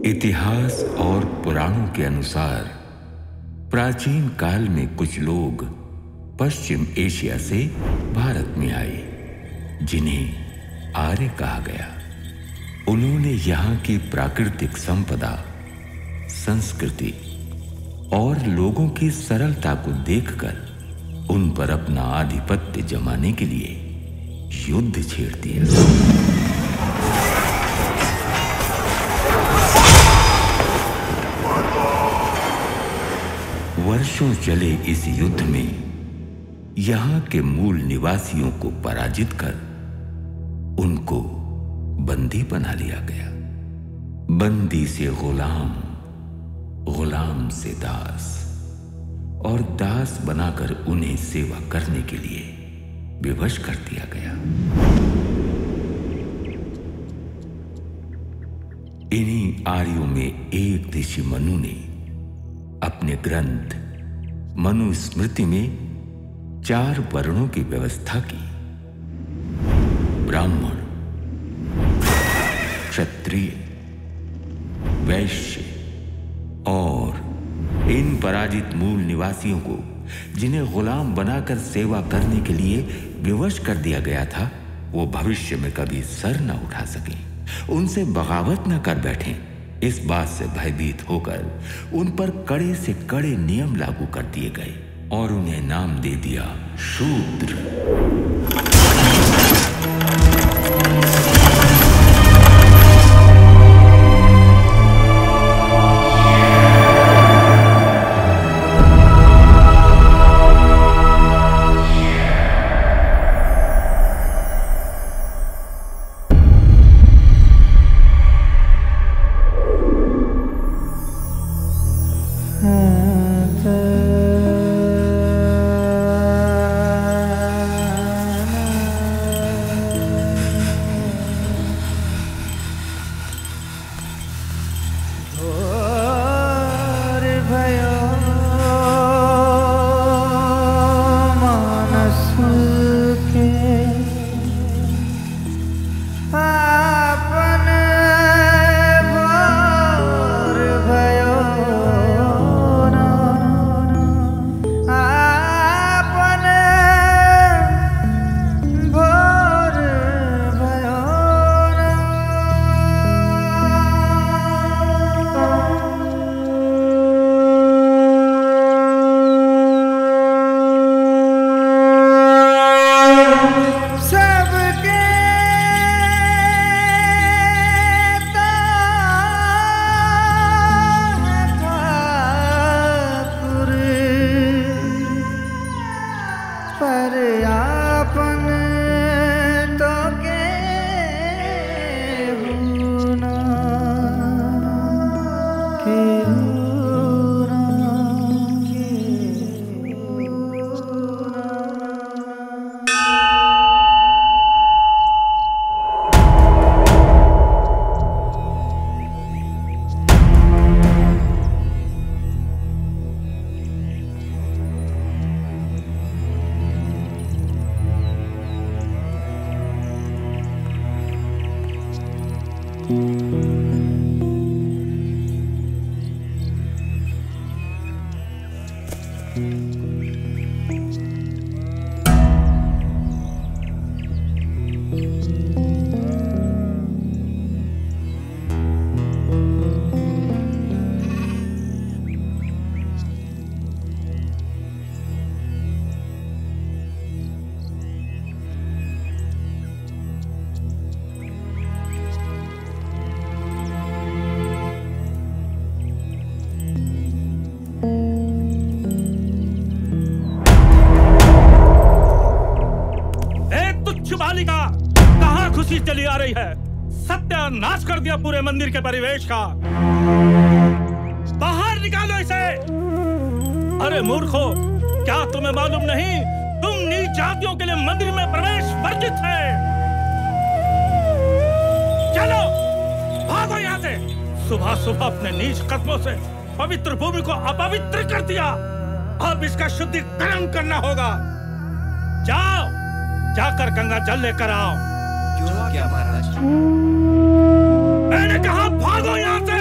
इतिहास और पुराणों के अनुसार प्राचीन काल में कुछ लोग पश्चिम एशिया से भारत में आए, जिन्हें आर्य कहा गया। उन्होंने यहाँ की प्राकृतिक संपदा, संस्कृति और लोगों की सरलता को देखकर उन पर अपना आधिपत्य जमाने के लिए युद्ध छेड़ दिया। वर्षों चले इस युद्ध में यहाँ के मूल निवासियों को पराजित कर उनको बंदी बना लिया गया। बंदी से गुलाम, गुलाम से दास और दास बनाकर उन्हें सेवा करने के लिए विवश कर दिया गया। इन्हीं आर्यों में एक ऋषि मनु ने अपने ग्रंथ मनुस्मृति में 4 वर्णों की व्यवस्था की। ब्राह्मण, क्षत्रिय, वैश्य और इन पराजित मूल निवासियों को, जिन्हें गुलाम बनाकर सेवा करने के लिए विवश कर दिया गया था, वो भविष्य में कभी सर न उठा सके, उनसे बगावत न कर बैठें। इस बात से भयभीत होकर उन पर कड़े से कड़े नियम लागू कर दिए गए और उन्हें नाम दे दिया शूद्र। चली आ रही है, सत्यानाश कर दिया पूरे मंदिर के परिवेश का। बाहर निकालो इसे। अरे मूर्खों, क्या तुम्हें मालूम नहीं, तुम नीच जातियों के लिए मंदिर में प्रवेश वर्जित है। चलो भागो यहाँ से। सुबह सुबह अपने नीच कदमों से पवित्र भूमि को अपवित्र कर दिया। अब इसका शुद्धिकरण करना होगा। जाओ, जाकर गंगा जल लेकर आओ। क्या महाराज? मैंने कहा भागो यहाँ से।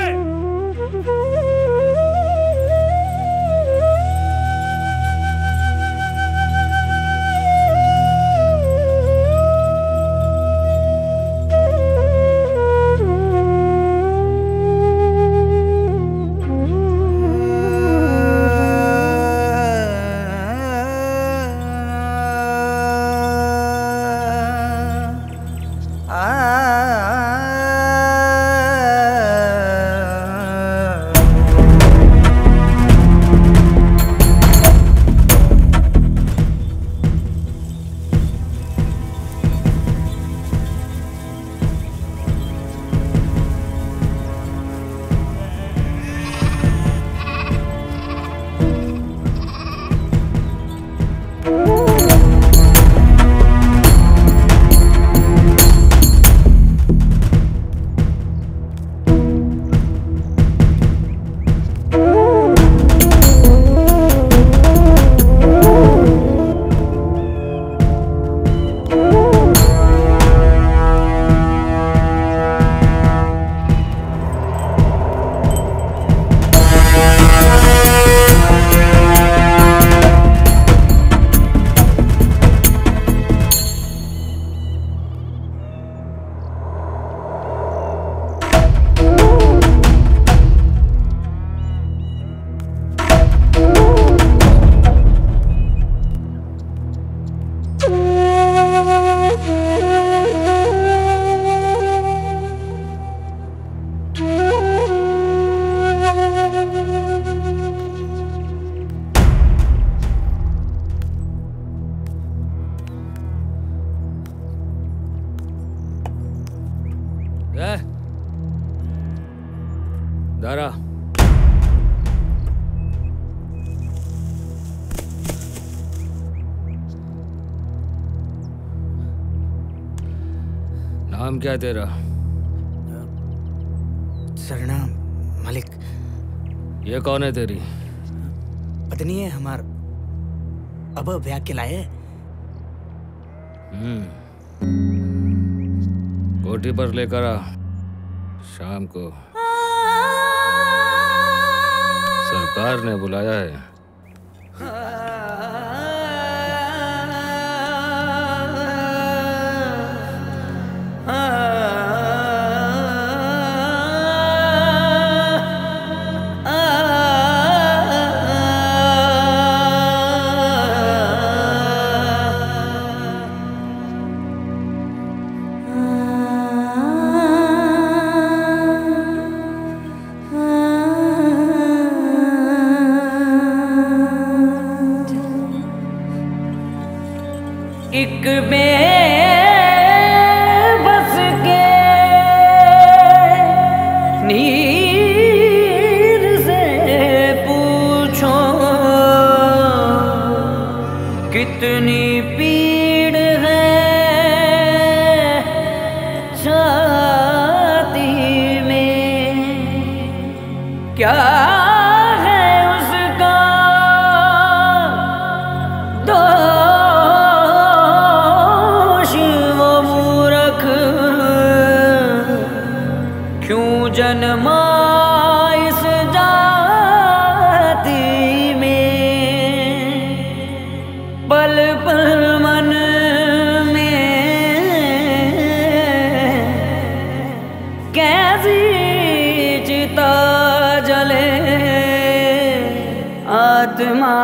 दारा नाम क्या तेरा? सरनाम मलिक। ये कौन है तेरी? पत्नी है हमार। अब ब्याह के लाए। कोठी पर लेकर आ, शाम को सरकार ने बुलाया है। एक बस के नीर से पूछो कितनी पीड़ है छाती में, क्या है उसका जन्मा इस जाति में, पल पल मन में कैसी चिता जले आत्मा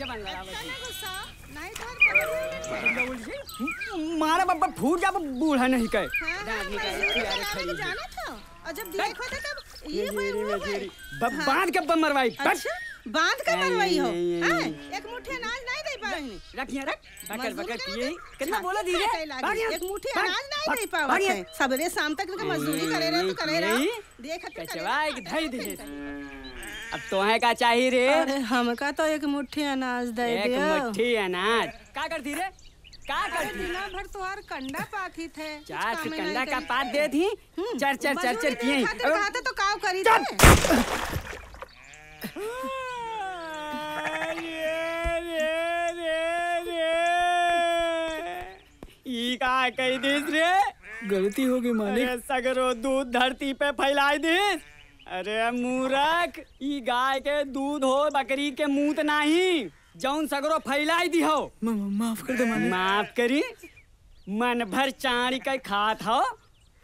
बन रहा मारा बाबा फूट जा बूढ़ा नहीं कहे जब देखो तो तब ये बांध के मरवाई। बांध के मरवाई हो एक मुट्ठी अनाज नहीं दे पाएंगे। रखिए रख बकर बकर पिए कितना बोला धीरे एक मुट्ठी अनाज नहीं दे पावे सवेरे शाम तक मजदूरी करे रहे तो करे रहे देख कचवा एक धई दे। अब तो है का चाहिए रे? अरे हमका तो एक मुट्ठी अनाज दे दे। एक मुट्ठी अनाज का करती रे? का करती? दिना भर तुहार कंडा पाथी थे। चार कंडा का पात दे थी चर चर चर चर किए खाते तो काव करी थे। का कही दिस रे? गलती हो गई मालिक। सगरो दूध धरती पे फैलाई दिस। अरे मूर्ख ई गाय के दूध हो बकरी के मूत नहीं जौन सगरो फैलाई दी हो। माफ कर दे मालिक। माफ करी मन भर चाड़ी के खात हो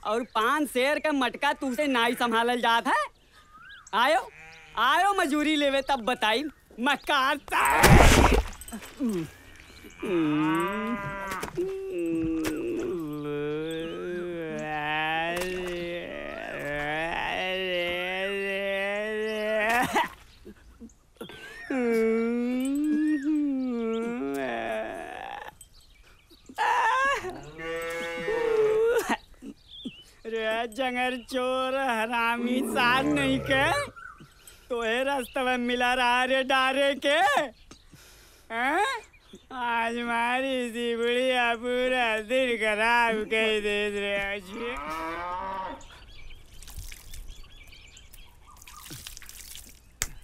और 5 शेर का मटका तुझसे नाई संभालल जात है। आयो आयो मजूरी लेवे तब बताई मकार जंगर चोर हरामी साथ नहीं के तो है रास्ते में मिला रहा रे डारे के आज मारी सी बुढ़िया पूरा दिन खराब कह दे रहे।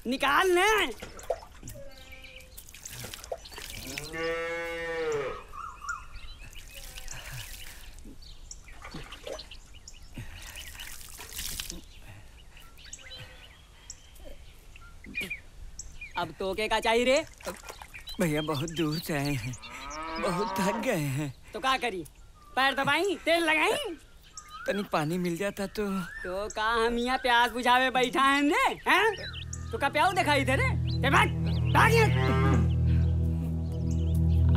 निकाल ले अब तो क्या चाहिए रे? भैया बहुत दूर से आए हैं, बहुत थक गए हैं। तो क्या करी? पैर दबाई तेल लगाई तनिक पानी मिल जाता तो का हम यहाँ प्यास बुझावे बैठा है ने हैं? तो का प्याऊ दिखाई थे रे?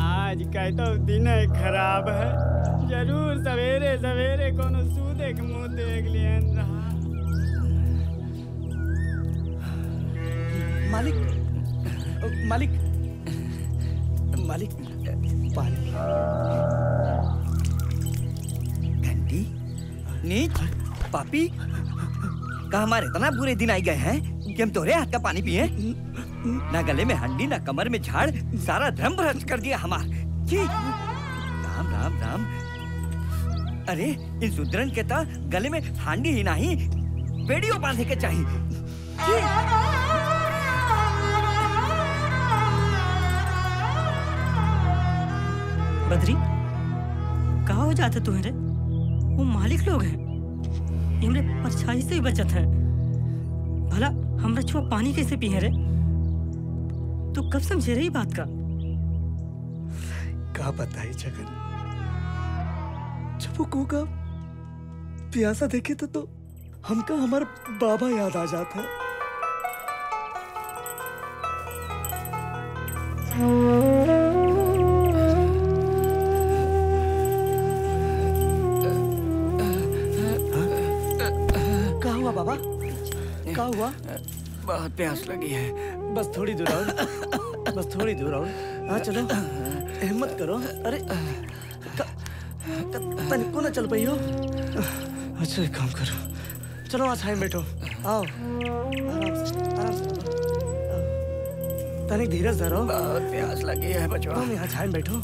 आज का तो दिन खराब है। जरूर सवेरे सवेरे कोनो सूदे के मुंह देख लिए रहा। मालिक मालिक मालिक पानी। घंटी नीच पापी का हमारे इतना बुरे दिन आई गए हैं कि हम तोरे हाथ का पानी पिए। ना गले में हंडी ना कमर में झाड़, सारा धर्म भ्रष्ट कर दिया हमार। राम राम राम। अरे इन सुदरन के तो गले में हांडी ही नहीं बेड़ियों बांधे के चाहिए। बद्री कहाँ हो जाते तुम्हारे? वो मालिक लोग हैं, इनरे परछाई से ही बचत है। भला हमरा छुआ पानी कैसे पिए रे? तो कब समझे रही बात का बताई जगन। जब वो कोका प्यासा देखे तो हमका हमारा बाबा याद आ जाता है। बाबा क्या हुआ? बहुत प्यास लगी है। बस थोड़ी दूर और, बस थोड़ी दूर और। हाँ चलो, हिम्मत करो। अरे तनिक को ना चल पाई हो। अच्छा एक काम करो, चलो वहाँ छाई बैठो। आओ आराम से तनिक धीरज धरो। बहुत प्यास लगी है बचवा। तुम यहाँ छाई बैठो,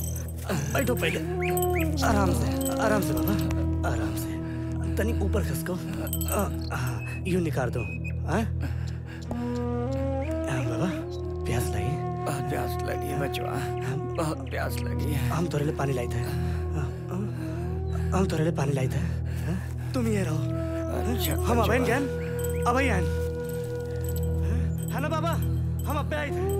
बैठो पहले। आराम से बाबा, आराम से। तनिक ऊपर खसको, यूं निकाल दो। बाबा प्यास लगी? बहुत प्यास लगी है बचवा, बहुत प्यास लगी है। हम तोरे लिए पानी लाई थे, हम तोरे लिए पानी लाई थे। तुम ये रहो। अच्छा, हम अब आएं, अब ही आएं, है ना बाबा? हम अब पे आए थे।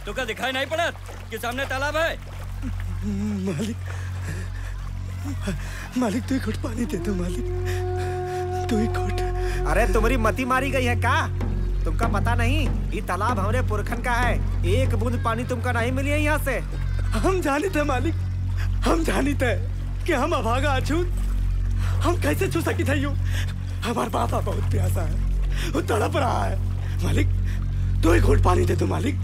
तो क्या दिखाई नहीं पड़ा कि सामने तालाब है? मालिक, मालिक तू एक घुट पानी दे दो मालिक, तू एक घुट। अरे तुम्हारी मती मारी गई है का? तुमका पता नहीं ये तालाब हमारे पुरखन का है, एक बूंद पानी तुमका नहीं मिली है यहाँ से। हम जानी थे मालिक, हम जानी थे कि हम अभागा अछूत, हम कैसे छू सकी थे यूं। हमारा बापा बहुत प्यासा है, वो तड़प रहा है। मालिक तू एक घुट पानी दे दो मालिक,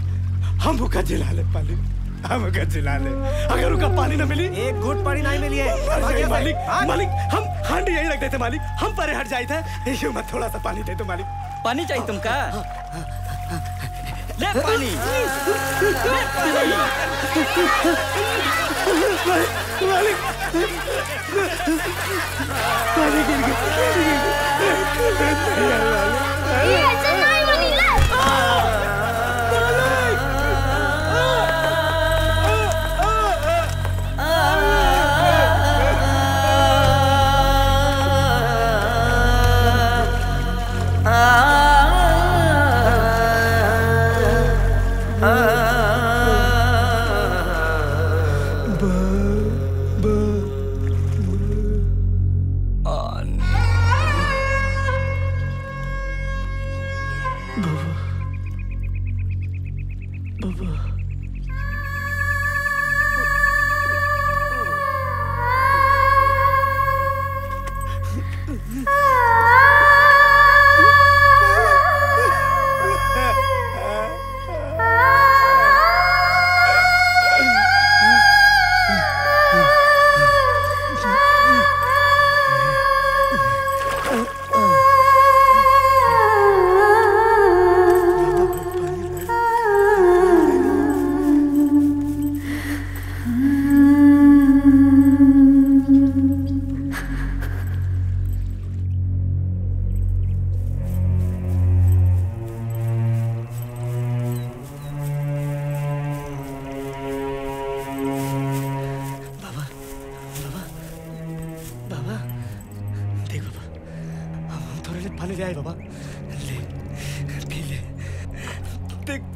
हम भूखा जिला ले मालिक, हम भूखा जिला ले। अगर उनका पानी न मिली, एक घुट पानी नहीं मिली है मालिक, मालिक हम हांडी यही रख देते मालिक, हम परे हट जाए थे। यूं मत, थोड़ा सा पानी दे दो मालिक। पानी चाहिए तुमका? ले पानी, ले पानी। मालिक पानी गिर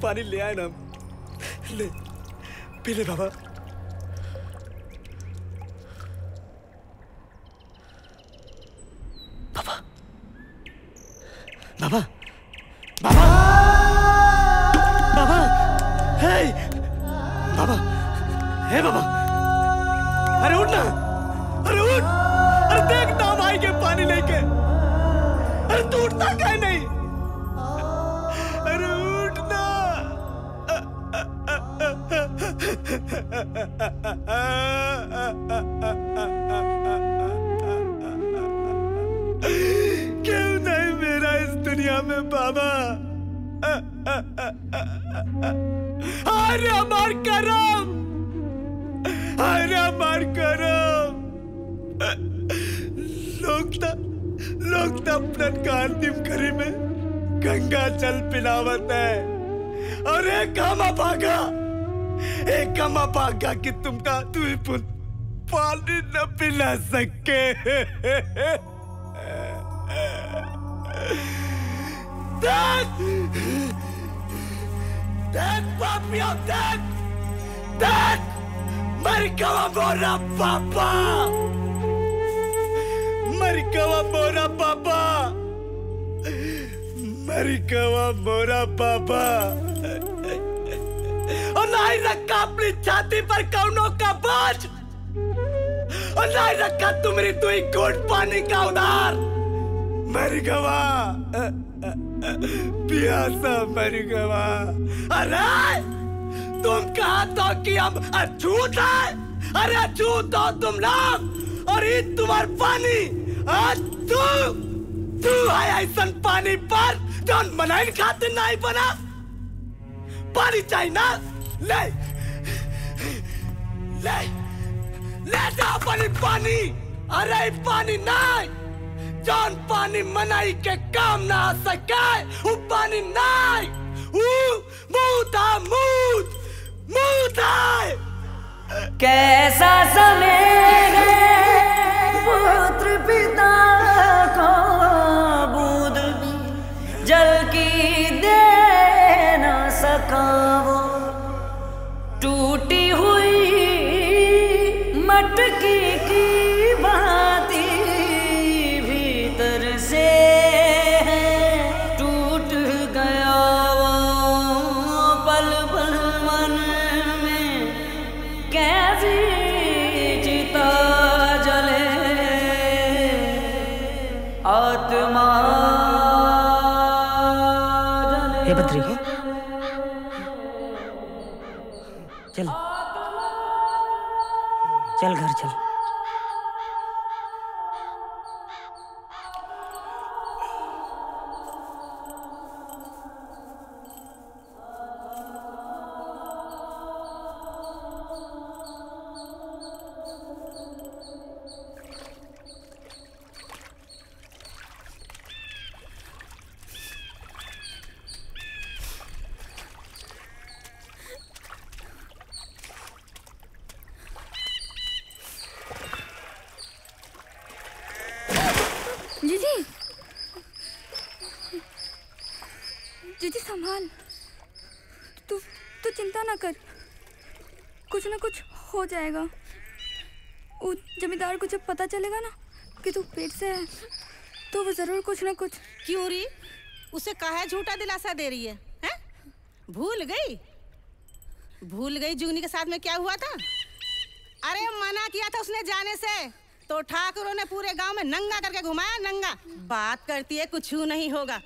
पानी ले आए ना, ले पी ले बाबा। बाबा बाबा बाबा बाबा, हे बाबा, हे बाबा, अरे उठ ना, अरे उठ, अरे देख ना भाई के पानी लेके, अरे तू उठता क्या नहीं? अरे उठ ना। क्यों नहीं मेरा इस दुनिया में बाबा? अरे मार करम, अरे मार करम। लोग तो अपना कार्तिम करी में गंगा जल पिलावत है, और एक हम भागा कि तुमका तू पानी न पिला सके। देख पापियों, देख मर गवा मोरा पापा, मर गवा मोरा पापा, मर गवा मोरा पापा। और नहीं रखा अपनी छाती पर कौनों का बोझ, और नहीं रखा तुम्हारी तू ही घोट पानी का उधार। मर गवा प्यासा, मर गवा। अरे तुम कहा तो कि हम अछूत है? अरे अछूत हो तुम लोग, और ये तुम्हारा पानी, तू है ऐसा पानी पर जो बनाई खातिर नहीं बना। पानी चाहिए ना, ले ले ले जा पानी। अरे पानी नहीं, जौन पानी मनाई के काम ना आ सके, वो पानी नहीं, वो मूत है। कैसा समय है पुत्र पिता को बूंद जल की दे न सका वो, आत्मा हे बद्री चल चल घर चल। जीजी जीजी संभाल, तू तू चिंता ना कर, कुछ ना कुछ हो जाएगा। वो जमींदार को जब पता चलेगा ना कि तू पेट से है तो वो जरूर कुछ ना कुछ। क्यों री, उसे काहे झूठा दिलासा दे रही है, हैं? भूल गई जुगनी के साथ में क्या हुआ था? अरे मना किया था उसने जाने से, तो ठाकुरों ने पूरे गांव में नंगा करके घुमाया। नंगा बात करती है, कुछ नहीं होगा।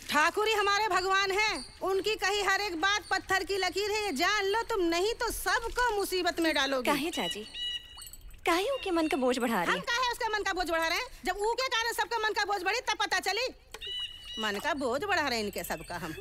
ठाकुर ही हमारे भगवान हैं, उनकी कही हर एक बात पत्थर की लकीर है, ये जान लो तुम, नहीं तो सबको मुसीबत में डालोगे। काहे चाची, काहे ऊ के मन का बोझ बढ़ा रही है? हम काहे उसके मन का बोझ बढ़ा रहे हैं? जब ऊ के कारण सबका मन का बोझ बढ़ी तब पता चली। मन का बोझ बढ़ा रहे हैं इनके सबका हम।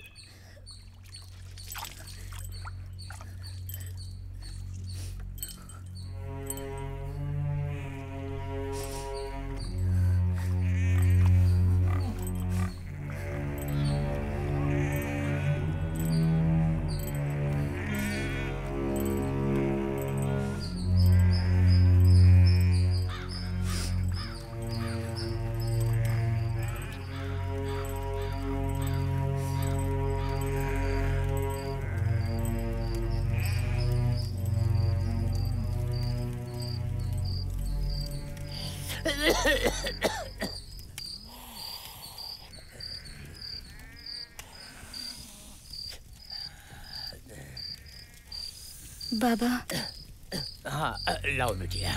बाबा। हाँ लाओ बिटिया।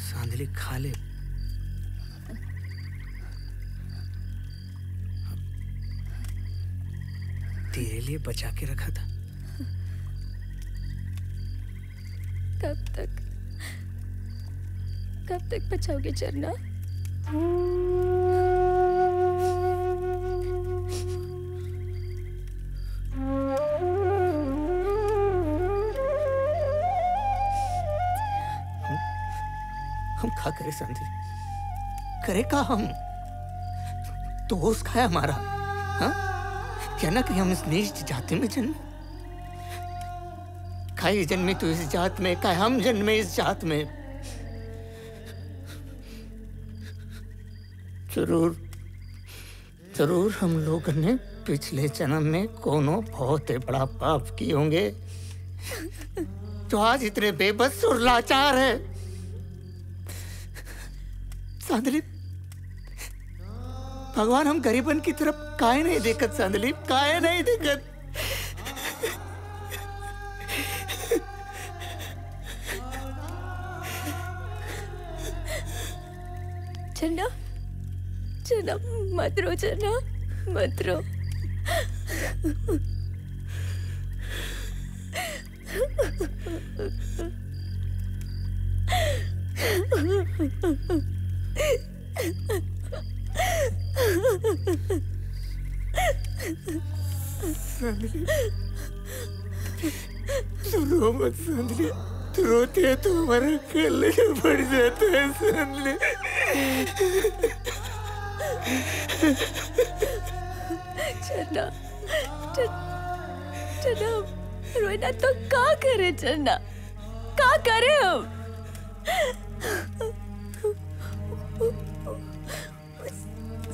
सांदली खा ले। तेरे लिए बचा के रखा था। कब तक बचाओगे चरना? हम क्या करे सांदली, करे का हम दोस्त का है हमारा, हाँ? क्या ना कि हम इस नीच जाति में जन्मे, खाई जन्मी तू इस जात में, का हम जन्मे इस जात में। जरूर हम लोग ने पिछले जन्म में कोनो बहुत ही बड़ा पाप किए होंगे जो आज इतने बेबस और लाचार है। सांदली, भगवान हम गरीबन की तरफ काहे नहीं देखत सांदली, काहे नहीं देखत। चन्ना, चन्ना मत रो, चन्ना मत रो। सांदली, तू रो मत सांदली, तू रोती है तो हमारा कलेजा फट जाता है सांदली। चन्ना, चन्ना रोना तो का करे, चन्ना का करे हम?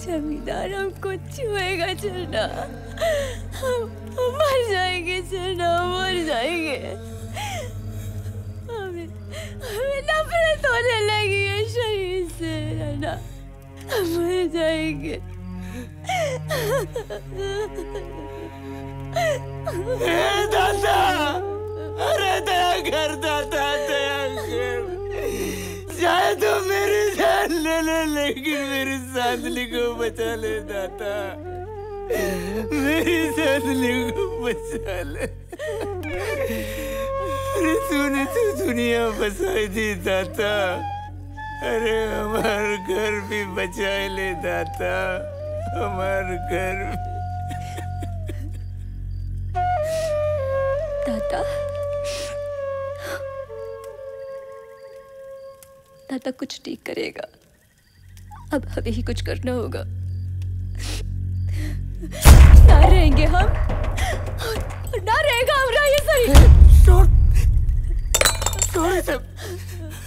जमींदार हमको छुएगा चन्ना, हम मर जाएंगे चन्ना, मर जाएंगे। हमें नफरत होने लगी है शरीर से चन्ना, हम मर जाएंगे। दादा, अरे दया कर दादा, दया कर। चाहे तो मेरी जान ले ले, लेकिन मेरी सांदली को बचा ले दादा, मेरी सांदली को बचा ले। अरे तूने तो दुनिया बसाई थी दादा, अरे हमार घर भी बचा ले दादा, हमार घर। दादा, दादा कुछ ठीक करेगा, अब हमें ही कुछ करना होगा। ना रहेंगे हम, ना रहेगा हमारा ये सही। छोड़ सब,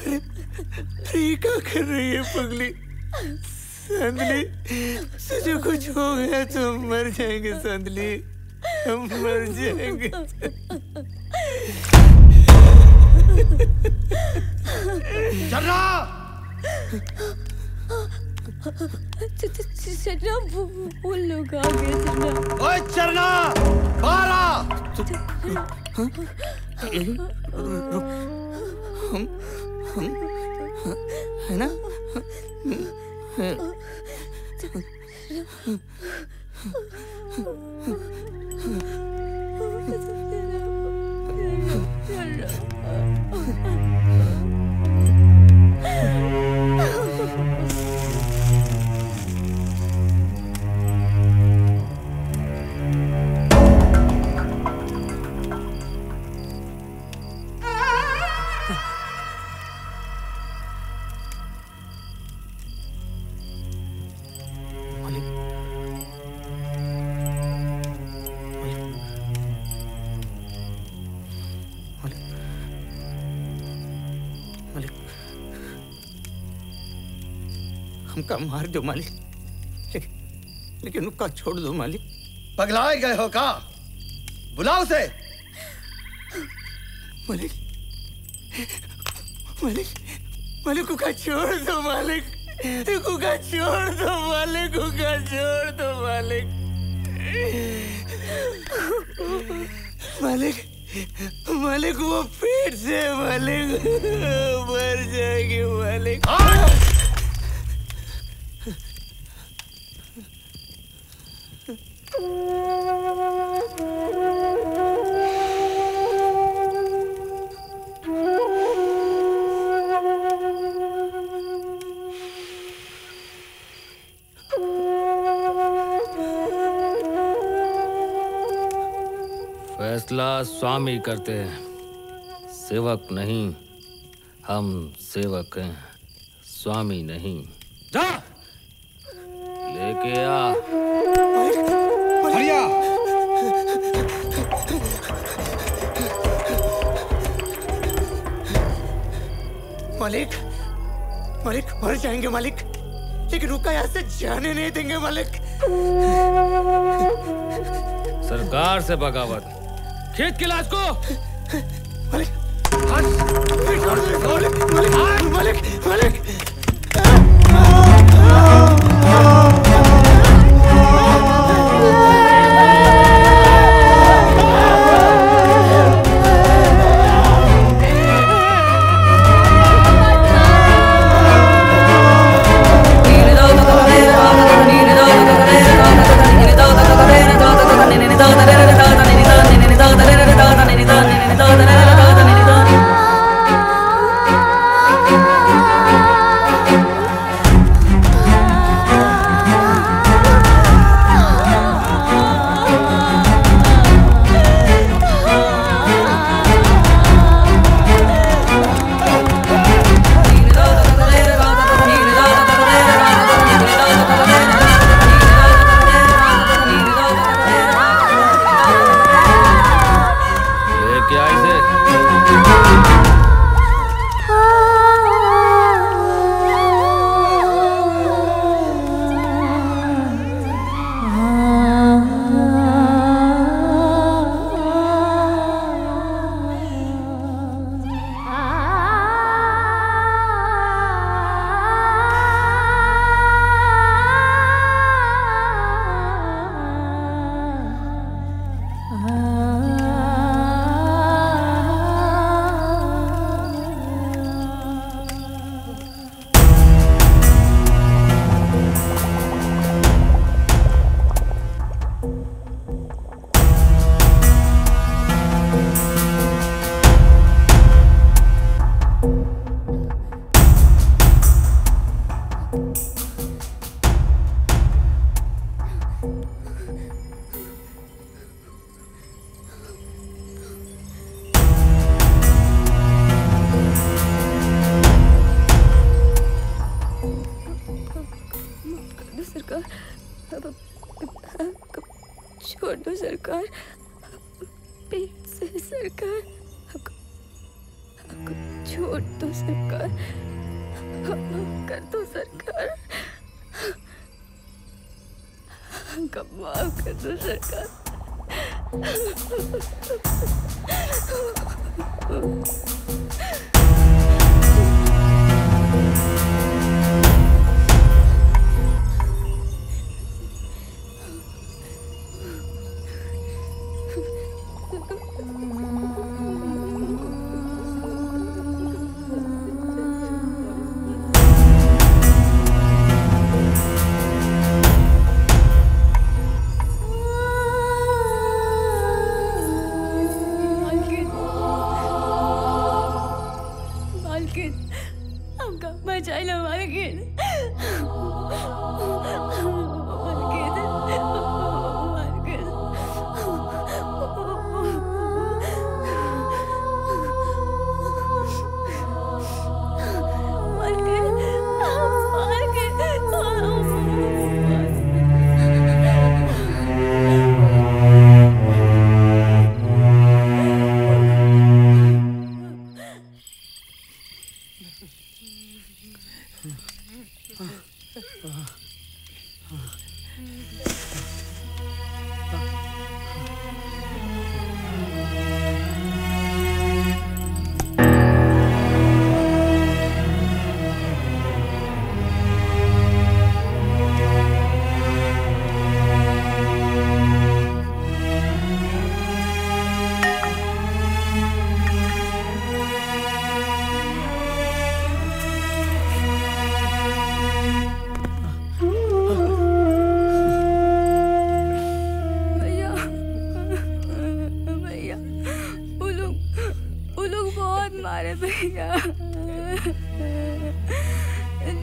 अरे क्या कर रही है पगली? सांदली, तुझे कुछ हो गया तो हम मर जाएंगे सांदली, हम मर जाएंगे। चन्ना! चन्ना वो लोग आ गए चन्ना। ओए चन्ना, बाहर आ! हम है ना? हमका मार दो मालिक, लेकिन उसका छोड़ दो मालिक। पगलाए गए हो का? बुलाओ उसे। मालिक, मालिक, मालिक को छोड़ दो मालिक, को छोड़ दो मालिक, को छोड़ दो मालिक। मालिक, मालिक वो पेट से मालिक मर जाएगी मालिक। फैसला स्वामी करते हैं, सेवक नहीं। हम सेवक हैं, स्वामी नहीं। जा लेके आ। हरिया। मालिक, मालिक मर जाएंगे मालिक, लेकिन रुका यहाँ से जाने नहीं देंगे मालिक। सरकार से बगावत, खेत की लाश को। मालिक, मालिक, मालिक, मालिक, मालिक, मालिक। छोड़ दो सरकार, पेट से सरकार, हमको छोड़ दो सरकार, कर दो सरकार, हमको माफ कर दो सरकार।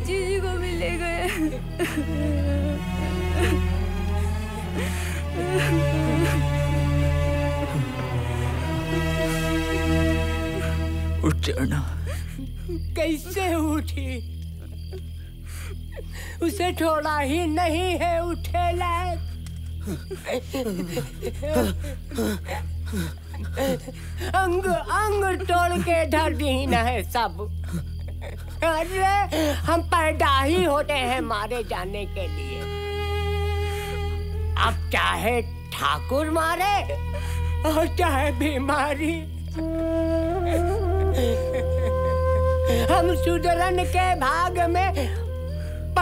जीजी को भी ले गए। उठ जाना। कैसे उठी? उसे छोड़ा ही नहीं है उठे लायक। अंग अंग तोड़ के धर दी न है सब। अरे हम पैदा ही होते हैं मारे जाने के लिए। अब चाहे ठाकुर मारे और चाहे बीमारी, हम सुधरन के भाग में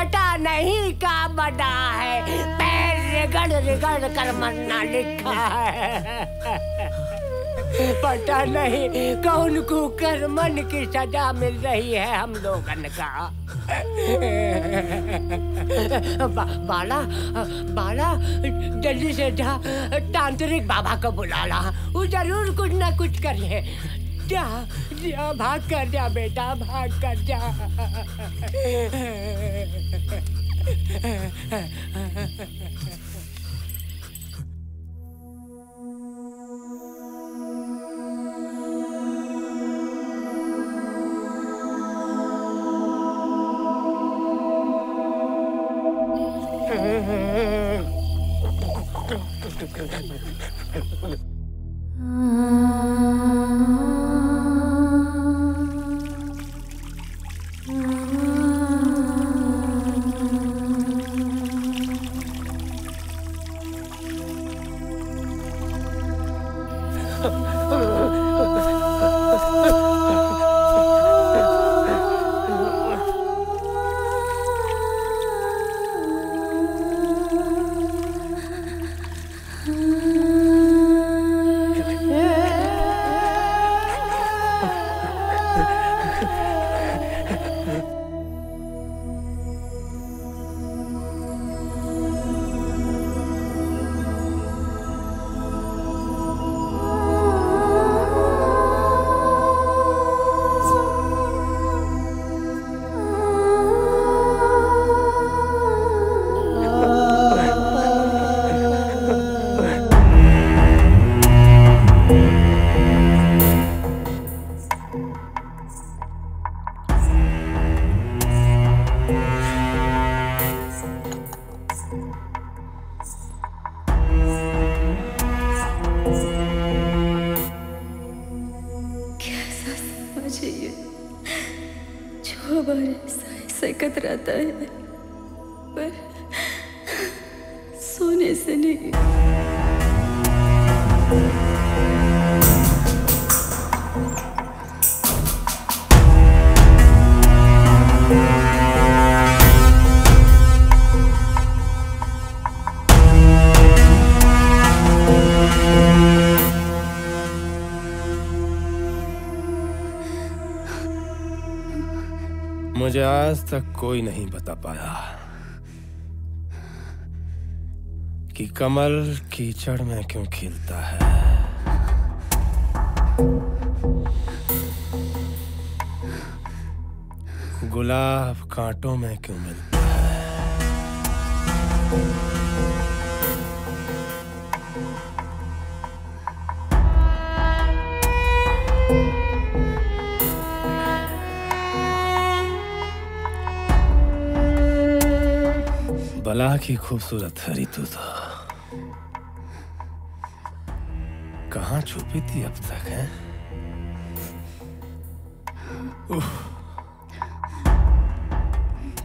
पता नहीं का बना है, पैर रिगड़ रिगड़ कर मरना लिखा है। पता नहीं कौन को कर्मन की सजा मिल रही है हम लोगन का। बाला बाला जल्दी से जा, तांत्रिक बाबा को बुला ला, वो जरूर कुछ ना कुछ करे। जा जा, भाग कर जा बेटा, भाग कर जा। कतराता है पर सोने से नहीं। मुझे आज तक कोई नहीं बता पाया कि कमल कीचड़ में क्यों खिलता है। गुलाब कांटों में क्यों मिलता है। बला की खूबसूरत हरी तू तो कहाँ छुपी थी अब तक है?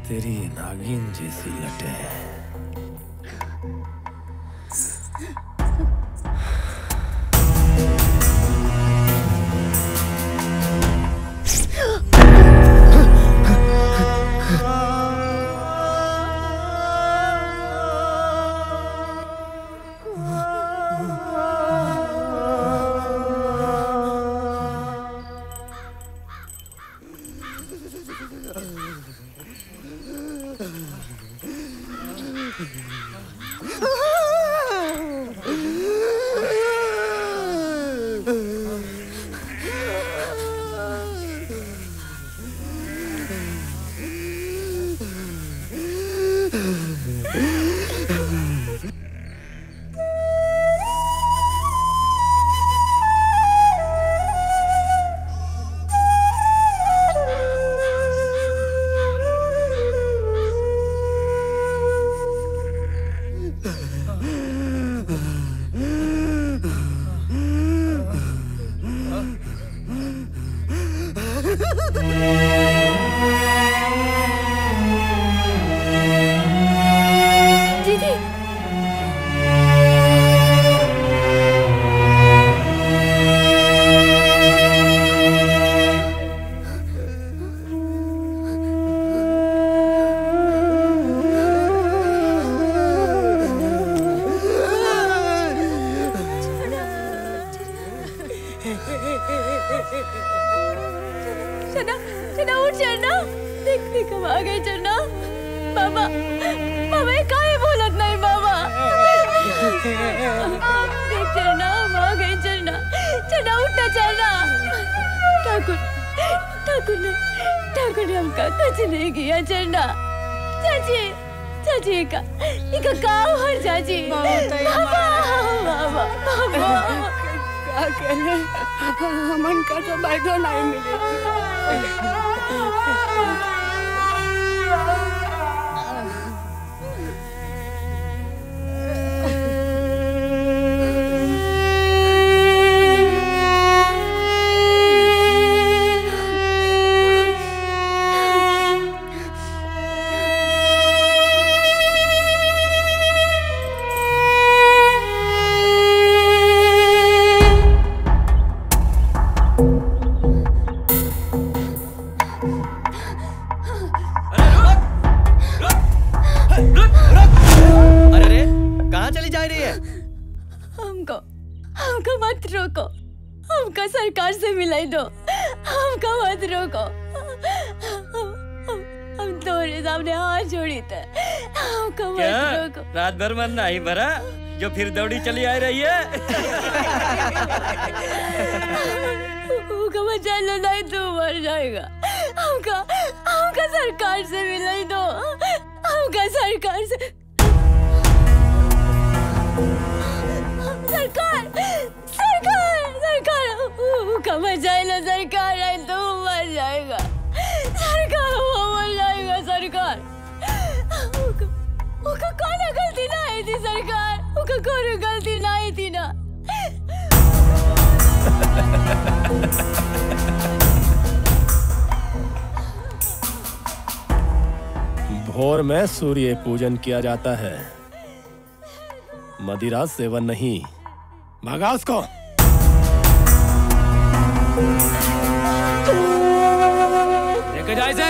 तेरी नागिन जैसी लटें चन्ना चन्ना उठ चन्ना देख देख हम आ गए चन्ना बाबा बाबा ये काहे बोलत नहीं बाबा देख चन्ना हम आ गए चन्ना चन्ना उठना चन्ना ठाकुर ठाकुर ने हमका कुछ नहीं किया चन्ना चाची चाची इका काव हर चाची बाबा बाबा बाबा क्या करे हमन का तो बैठो नहीं मिले हमका सरकार से मिलाई दो हमका मत रोको हम तोरे सामने हाथ जोड़ी थे हमका मत रोको रात भर मन नहीं भरा जो फिर दौड़ी चली आ रही है हमका बचा लो नहीं तू मर जाएगा हमका सरकार से मिलाई दो हमका सरकार से सरकार सरकार सरकार का बचाएगा सरकार है तो मर जाएगा सरकार वो मर जाएगा सरकार उका कोई गलती नहीं थी सरकार उका कोई गलती नहीं थी ना भोर में सूर्य पूजन किया जाता है मदिरा सेवन नहीं भागा उसको लेके जाए से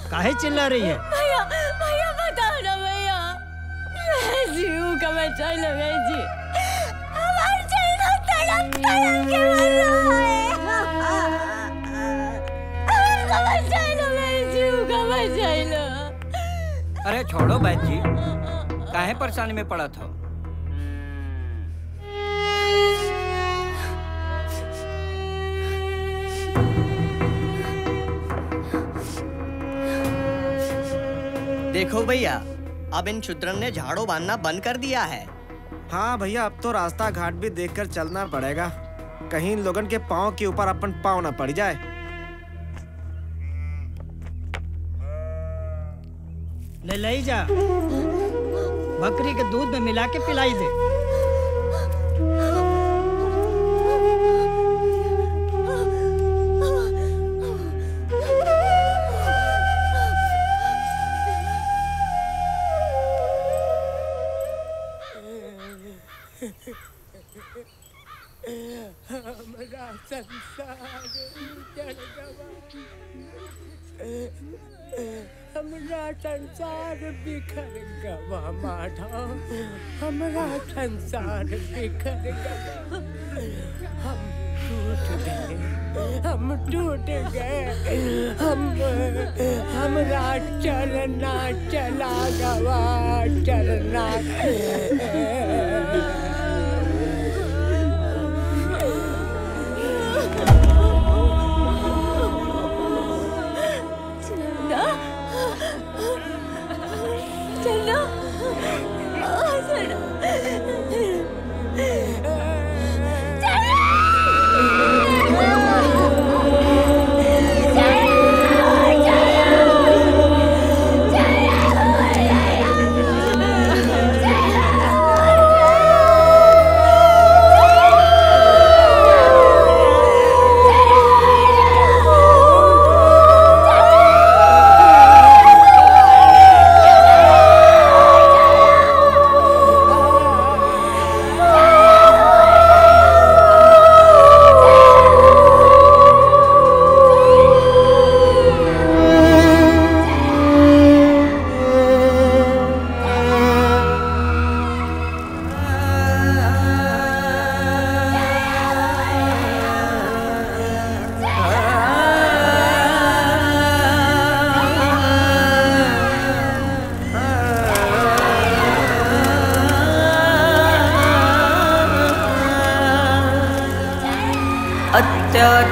काहे चिल्ला रही है भैया भैया बताओ ना भैया मैं जीव का बचा लो मैं जी हमार चैनो तड़प तड़प के मर रहा है का बचा लो मैं जीव का बचा लो अरे छोड़ो बैद जी काहे परेशानी में पड़ा था देखो भैया अब इन शूद्रन ने झाड़ू बांधना बंद कर दिया है। हाँ भैया अब तो रास्ता घाट भी देखकर चलना पड़ेगा कहीं इन लोगन के पाँव के ऊपर अपन पाँव न पड़ जाए। ले जा बकरी के दूध में मिला के पिलाई दे। हमारा संसार जल गवा हमारा संसार बिखर गवा माधव हमारा संसार बिखर गवा हम टूट गए हमारा चलना चला गवा चलना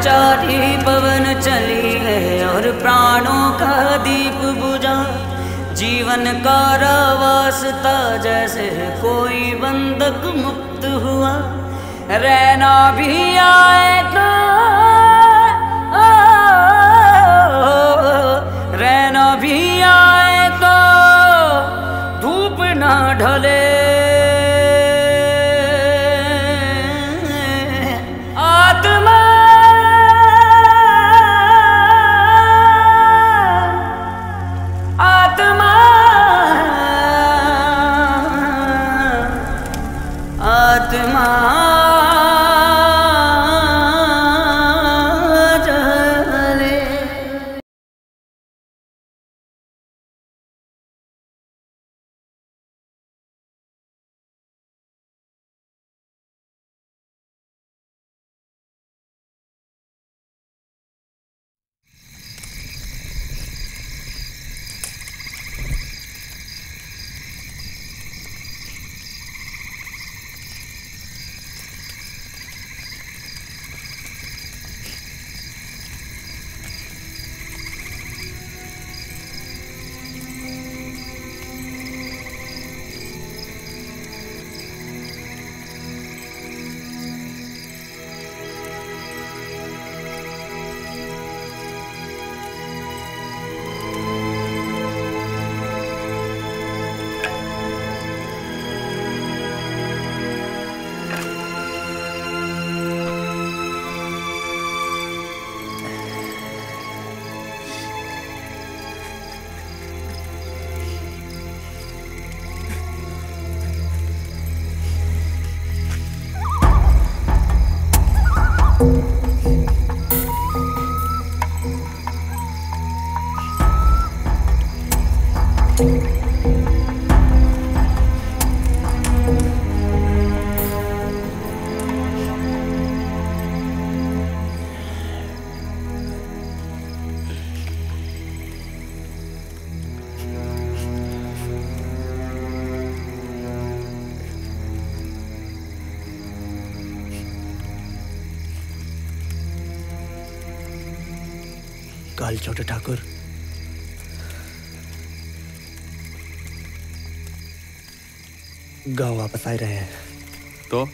चारी पवन चली है और प्राणों का दीप बुझा। जीवन का रास्ता जैसे कोई बंधक मुक्त हुआ। रहना भी आएगा, रहना भी आएगा, धूप ना ढले। आत्मा आत्मा आत्मा काल छोटे ठाकुर गांव वापस आ रहे हैं। तो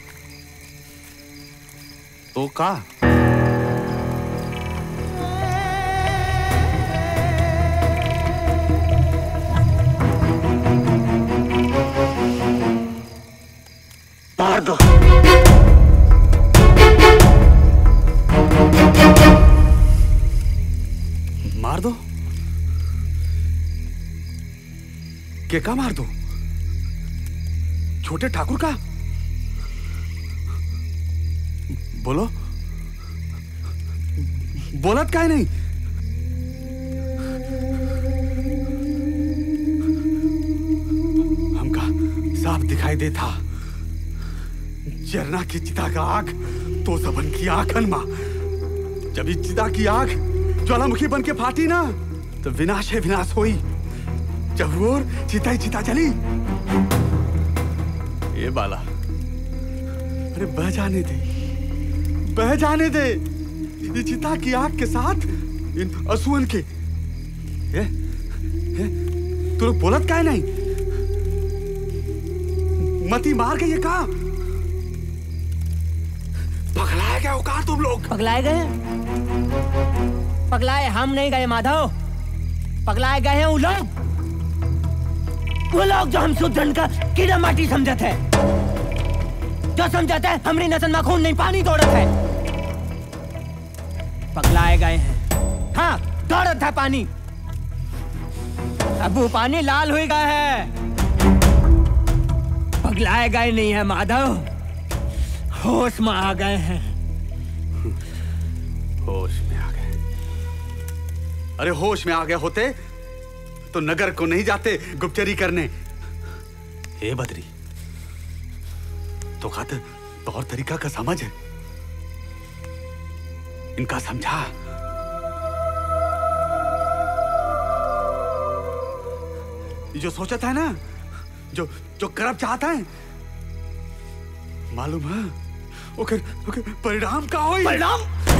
का मार दो। मार दो? के का मार दो? छोटे ठाकुर का? बोलो, बोलत काहे नहीं? हमका साफ दिखाई देता जरना की चिता का आग तो सबन की आंखन मां। जब इस चिता की आग ज्वालामुखी बन के फाटी ना तो विनाश है विनाश हुई। जब वो चिता ही चिता जली। ये बाला, अरे बह जाने दे, बह जाने दे। ये चिता की आग के साथ इन असुअन के तू लोग बोलत काहे नहीं? मती मार के ये कहा पगलाए गए हो तुम लोग? पगलाए गए? पगलाए हम नहीं गए माधव, पगलाए गए हैं वो लोग जो हम शूद्रन का कीड़ा माटी समझते हैं, जो समझते हैं हमारी नसन में खून नहीं पानी दौड़त है। पगलाए गए हैं। हाँ, दौड़त है पानी। अब वो पानी लाल हो गया है। पगलाए गए नहीं है माधव, होश में आ गए हैं। होश में आ गए? अरे होश में आ गए होते तो नगर को नहीं जाते गुप्तचरी करने। हे बद्री, तो खातिर तौर तरीका का समझ है, इनका समझा। जो सोचता है ना, जो जो करब चाहता है, मालूम है ओकर परिणाम का होई? परिणाम?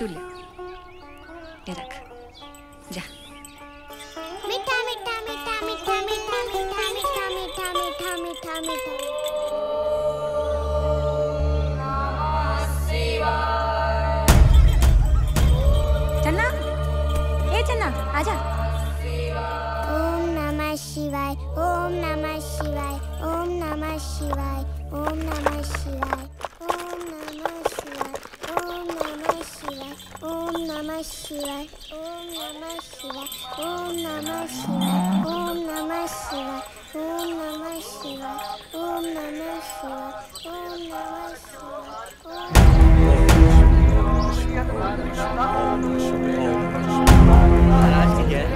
तू ले, ये रख, जा। मीठा मीठा मीठा मीठा मीठा मीठा मीठा मीठा मीठा मीठा मीठा। चन्ना, ए चन्ना, आजा। ओम नमः शिवाय, ओम नमः शिवाय, ओम नमः शिवाय, ओम नमः शिवाय, ओम नमः शिवाय, ओम नमः शिवाय, ओम नमः शिवाय, ओम नमः शिवाय, ओम नमः शिवाय, ओम नमः शिवाय, ओम नमः शिवाय, ओम नमः शिवाय, ओम नमः महाराज की जय।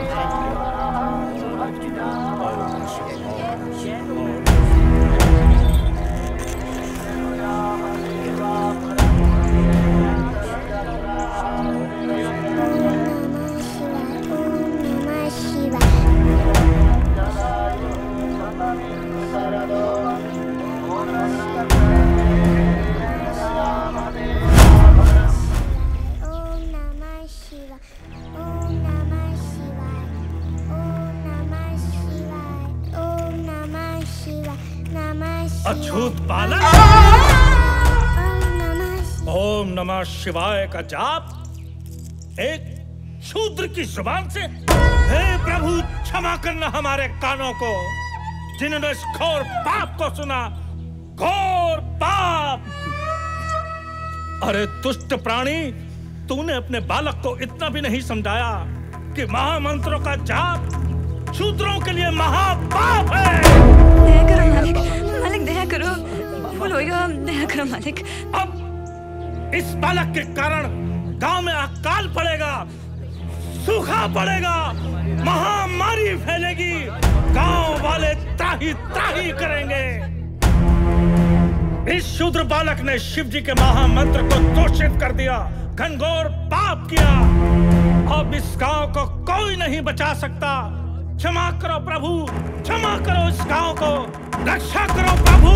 अछूत बालक, ओम नमः शिवाय का जाप एक शूद्र की जुबान से। हे प्रभु, क्षमा करना हमारे कानों को, जिन्होंने इस घोर पाप को सुना। घोर पाप। अरे दुष्ट प्राणी, तूने अपने बालक को इतना भी नहीं समझाया कि महामंत्रों का जाप शूद्रों के लिए महापाप है। दया करो मालिक, मालिक दया करो, भूल होगा, दया करो मालिक। अब इस बालक के कारण गांव में अकाल पड़ेगा, सूखा पड़ेगा, महामारी फैलेगी, गांव वाले त्राही त्राही करेंगे। इस शूद्र बालक ने शिव जी के महामंत्र को दूषित कर दिया, घनघोर पाप किया। अब इस गांव को कोई नहीं बचा सकता। क्षमा करो प्रभु, क्षमा करो इस गांव को, रक्षा करो प्रभु,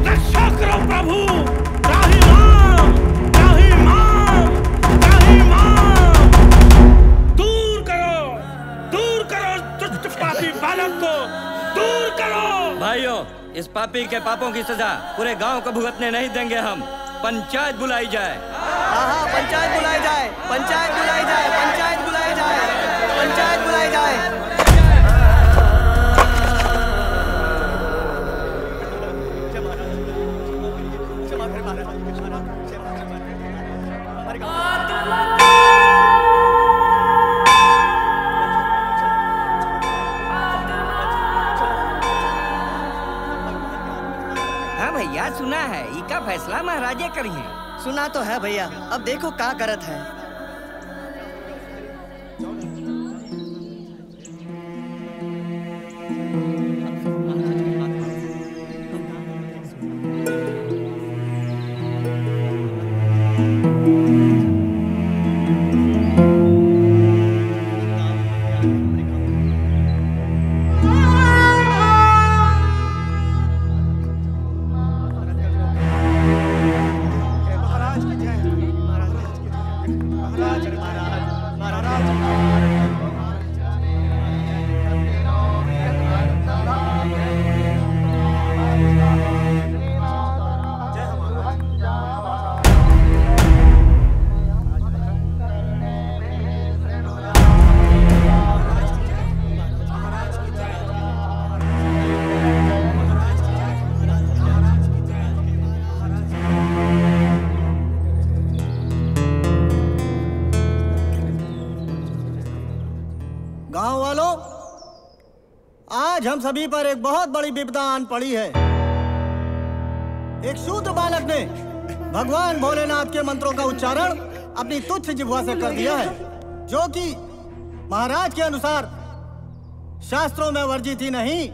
रक्षा करो प्रभु। त्राही मां, त्राही मां, त्राही मां, दूर करो दुष्ट पापी बालक को, दूर करो। भाइयों, इस पापी के पापों की सजा पूरे गांव को भुगतने नहीं देंगे हम। पंचायत बुलाई जाए। हाँ, पंचायत बुलाई जाए, पंचायत बुलाई जाए, पंचायत बुलाई जाए, पंचायत बुलाई जाए। हाँ भैया, सुना है इका फैसला महाराजे करिए। सुना तो है भैया, अब देखो क्या करत है। आज हम सभी पर एक बहुत बड़ी विपदा आन पड़ी है। एक शूद्र बालक ने भगवान भोलेनाथ के मंत्रों का उच्चारण अपनी तुच्छ जिह्वा से कर दिया है, जो कि महाराज के अनुसार शास्त्रों में वर्जित ही नहीं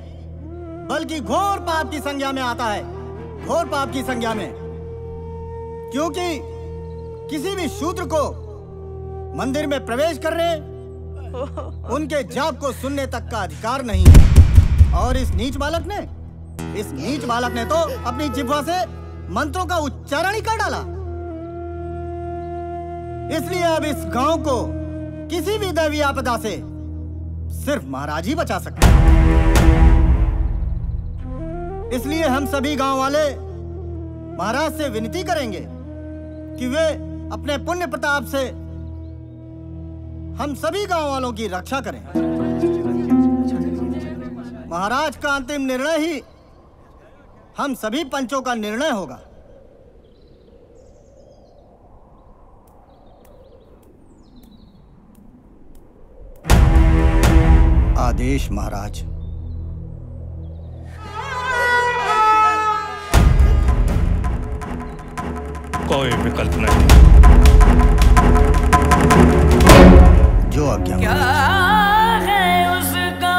बल्कि घोर पाप की संज्ञा में आता है। घोर पाप की संज्ञा में, क्योंकि किसी भी शूद्र को मंदिर में प्रवेश करने, उनके जाप को सुनने तक का अधिकार नहीं है। और इस नीच बालक ने तो अपनी जिह्वा से मंत्रों का उच्चारण ही कर डाला। इसलिए अब इस गांव को किसी भी दैवीय आपदा से सिर्फ महाराज ही बचा सकते हैं। इसलिए हम सभी गांव वाले महाराज से विनती करेंगे कि वे अपने पुण्य प्रताप से हम सभी गांव वालों की रक्षा करें। महाराज का अंतिम निर्णय ही हम सभी पंचों का निर्णय होगा। आदेश महाराज। कोई विकल्प नहीं। जो आज्ञा। क्या है उसका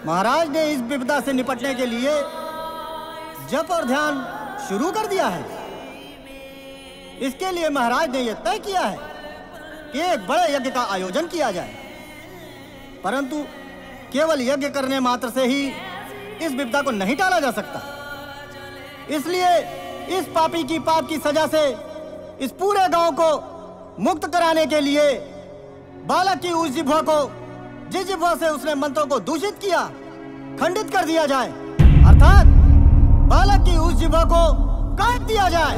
महाराज ने इस विपदा से निपटने के लिए जप और ध्यान शुरू कर दिया है। इसके लिए महाराज ने यह तय किया है कि एक बड़े यज्ञ का आयोजन किया जाए, परंतु केवल यज्ञ करने मात्र से ही इस विपदा को नहीं टाला जा सकता। इसलिए इस पापी की पाप की सजा से इस पूरे गांव को मुक्त कराने के लिए बालक की उस जिह्वा को, जिस जिह्वा से उसने मंत्रों को दूषित किया, खंडित कर दिया जाए, अर्थात बालक की उस जिह्वा को काट दिया जाए।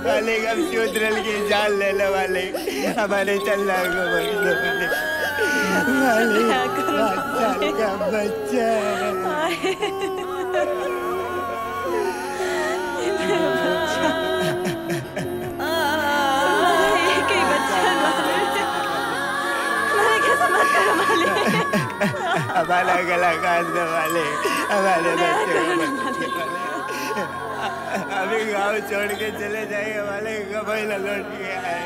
मालिक हम शूद्रल की जान ले लो मालिक, हमारे चलना को मालिक का बच्चा हमारा गला काट दो वाले, हमारे बच्चे अभी गांव छोड़ के चले जाएंगे वाले, कभी न लौट के आए।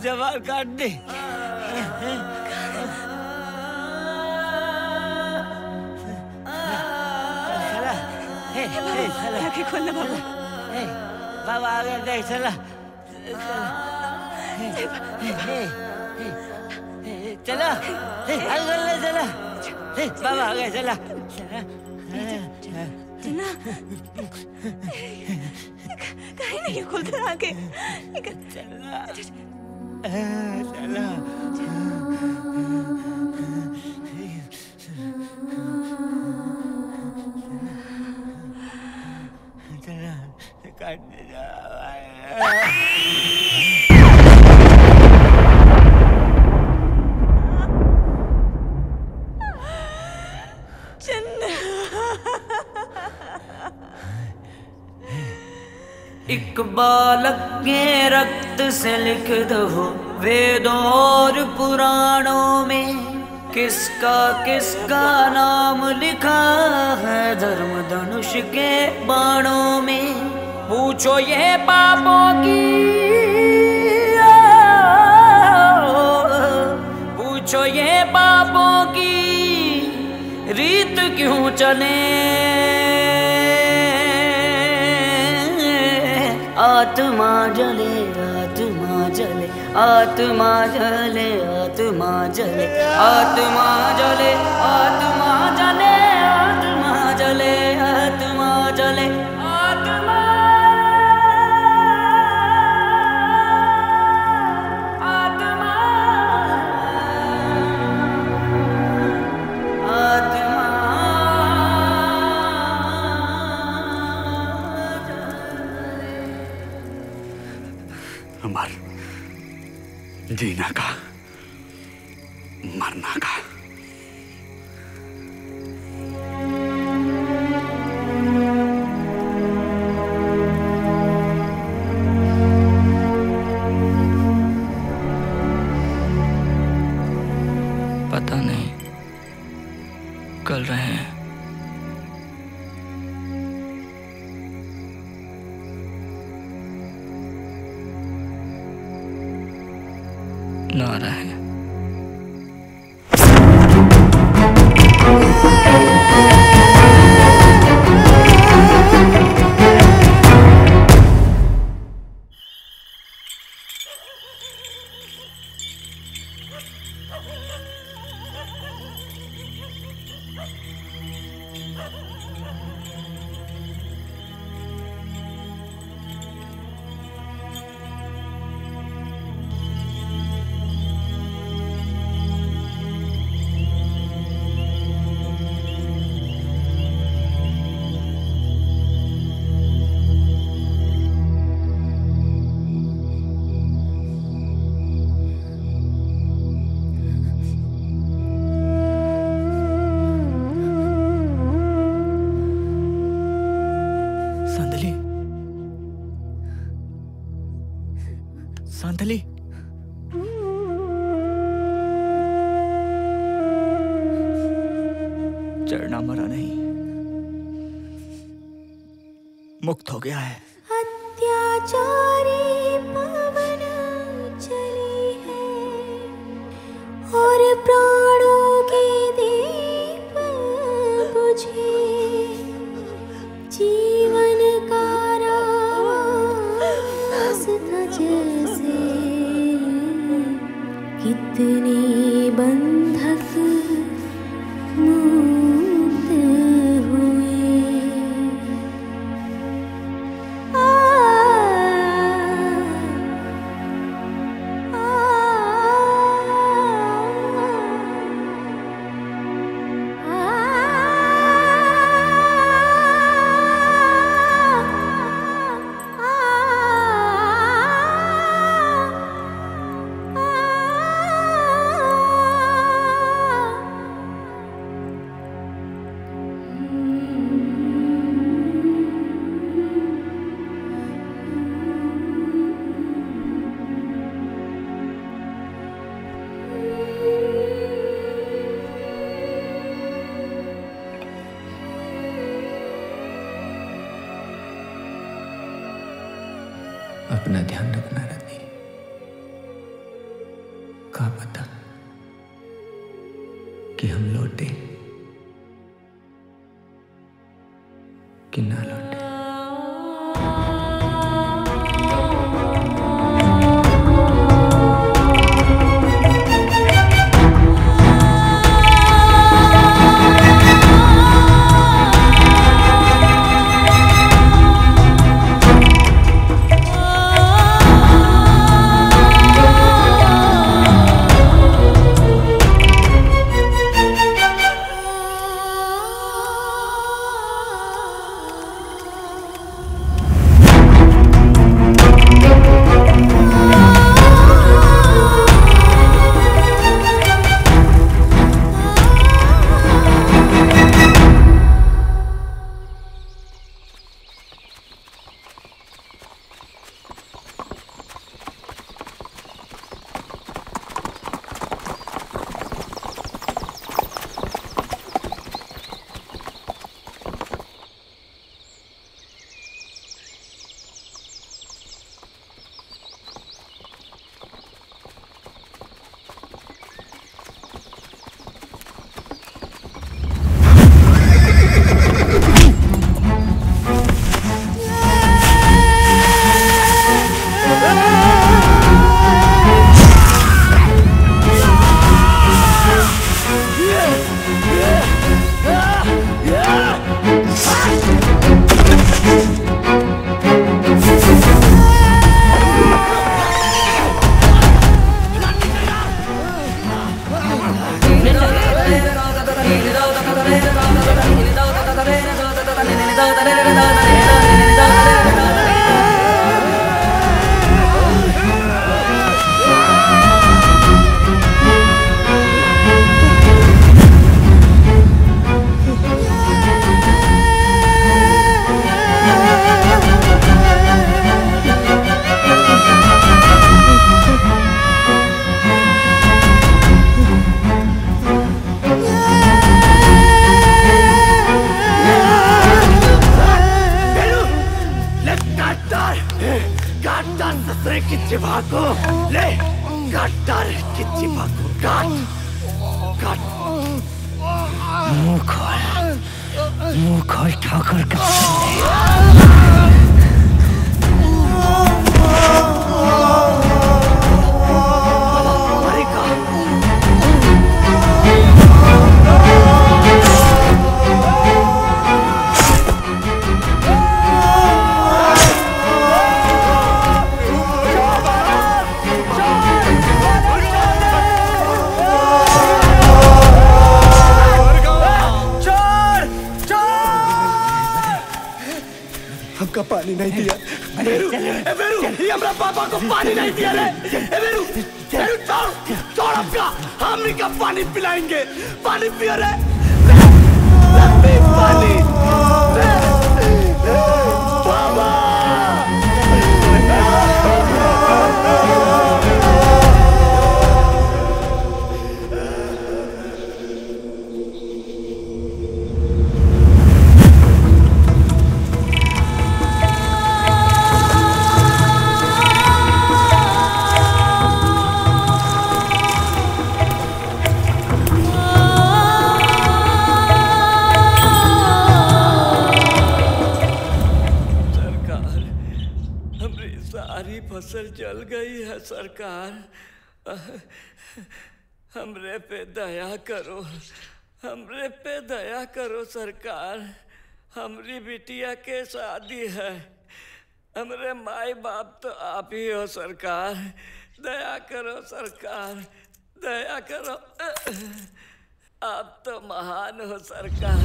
जवाल काट दे। खोलना बाबा, बाबा आगे देख चला, चला आगे चला, बाबा आगे चला, चला कहीं नहीं खोलता आगे, चला चला काट दे जा। एक बालक के रक्त से लिख दो वेदों और पुराणों में, किसका किसका नाम लिखा है धर्म धनुष के बाणों में। पूछो ये पापों की, पूछो ये पापों की रीत क्यों चले आत्मा जले आत्मा जले आत्मा जले आत्मा जले आत्मा जले आत्मा जले आत्मा जले आत्मा जले आत्मा अमर जीना का मरना का। पता नहीं कल रहे हैं ना रहे। सांदली, चढ़ना मरा नहीं, मुक्त हो गया है। अत्याचारी पवन चली है और प्राणों के दीप बुझे, जीवन का रास था जैसे कितने बंधक मुक्त हुए। अपना ध्यान रखना रवि, का पता कि हम लौटे कि ना लौटे। काट डाल ससुरे की जिभा को, ले काट डाल की जिभा को, काट काट। मुंह खोल ठाकुर का। हमका पानी नहीं दिया। बेरू, ये हमरा पापा को पानी नहीं दिया रे। बेरू, छोड़ हमका, हम इनका पानी पिलाएंगे। पानी पियो रे, पानी। बाबा फसल जल गई है सरकार। हमरे पे दया करो, हमरे पे दया करो सरकार। हमरी बिटिया के शादी है, हमरे माई बाप तो आप ही हो सरकार। दया करो सरकार, दया करो। आप तो महान हो सरकार।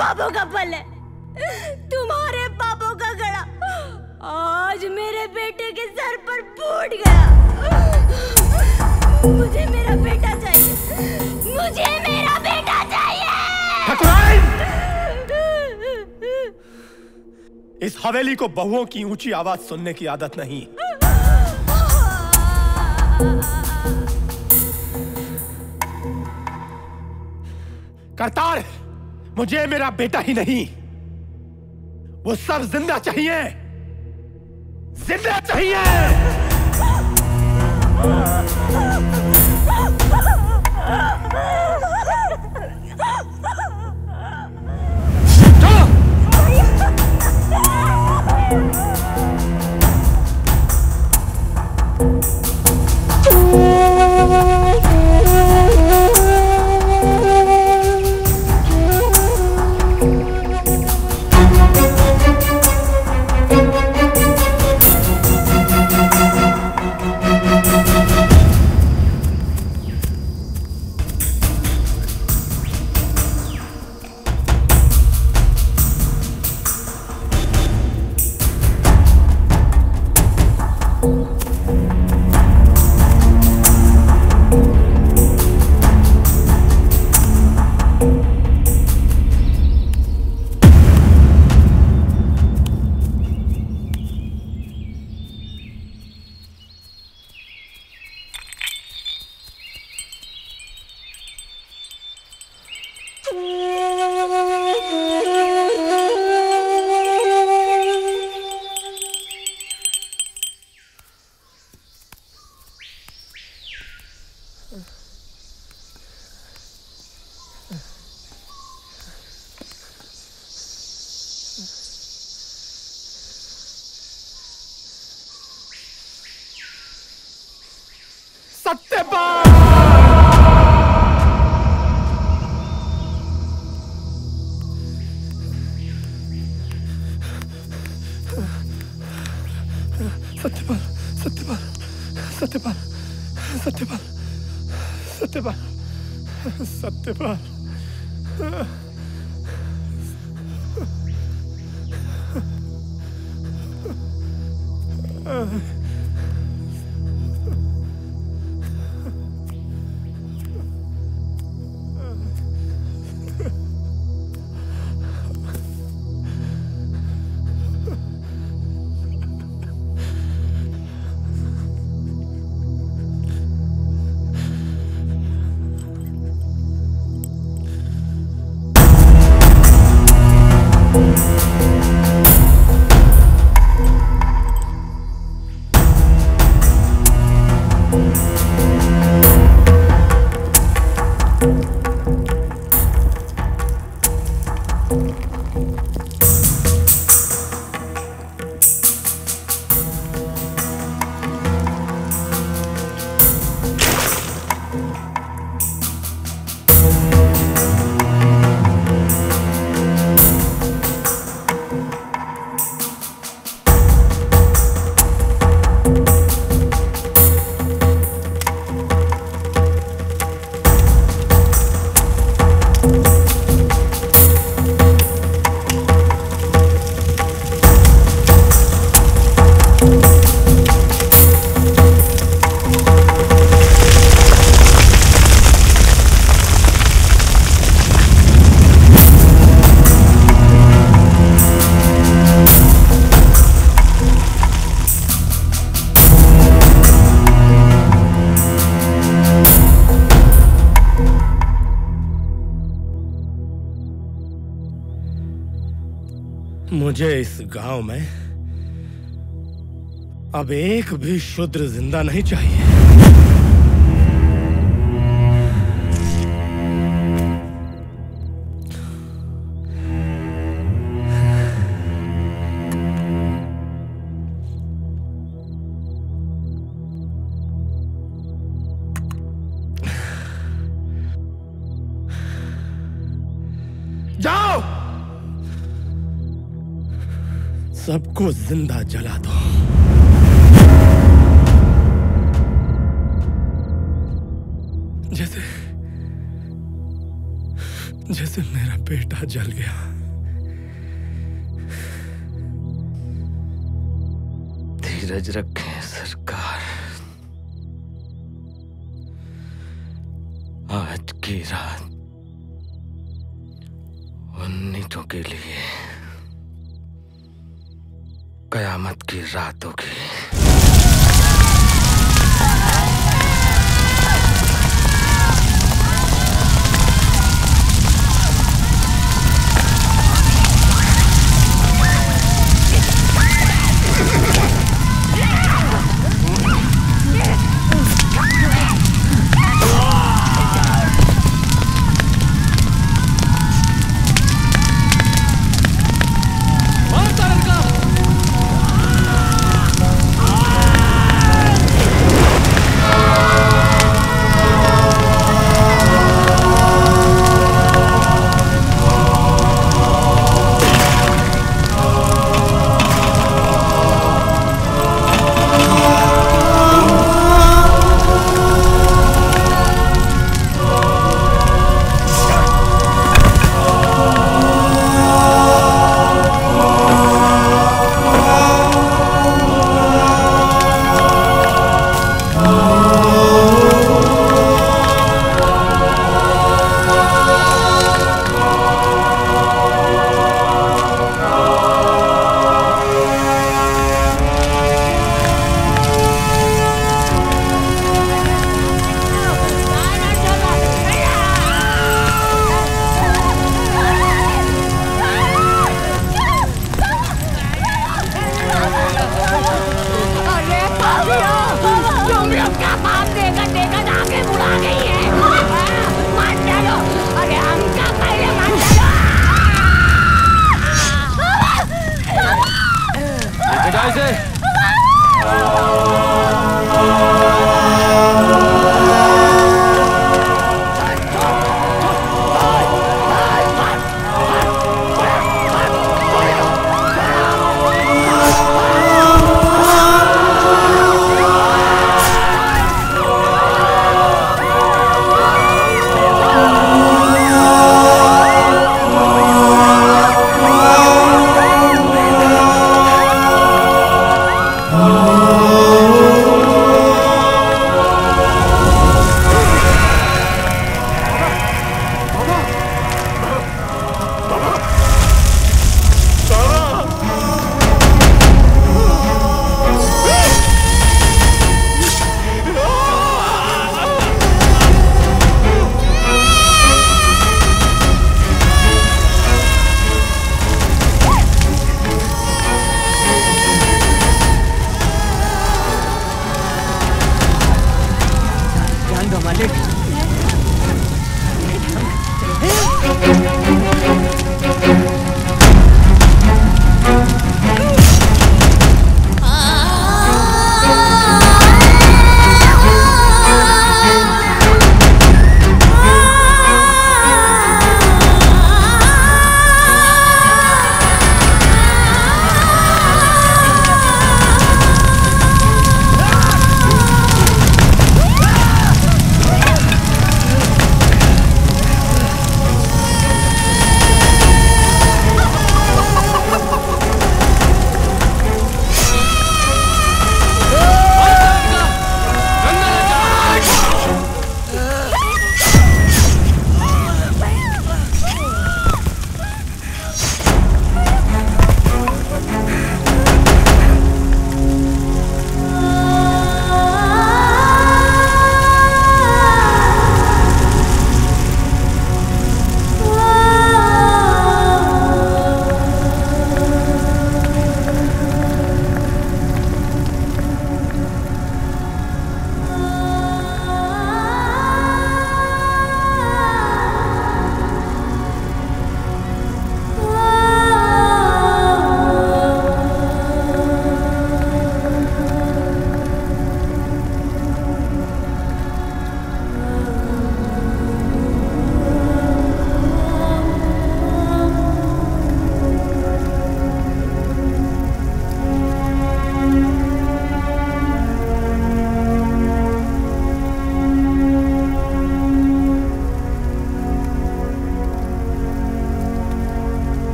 पापों का फल है, तुम्हारे पापों का गड़ा आज मेरे बेटे के सर पर फूट गया। मुझे मेरा बेटा चाहिए, मुझे मेरा बेटा चाहिए। इस हवेली को बहुओं की ऊंची आवाज सुनने की आदत नहीं। करतार, मुझे मेरा बेटा ही नहीं, वो सब जिंदा चाहिए, जिंदा चाहिए। सत्यपाल सत्यपाल सत्यपाल सत्यपाल सत्यपाल सत्यपाल मुझे इस गांव में अब एक भी शूद्र जिंदा नहीं चाहिए। जाओ, सबको जिंदा जला दो। जैसे मेरा बेटा जल गया। धीरज रखें सरकार, आज की रात उन्नीसों के लिए कयामत की रात होगी।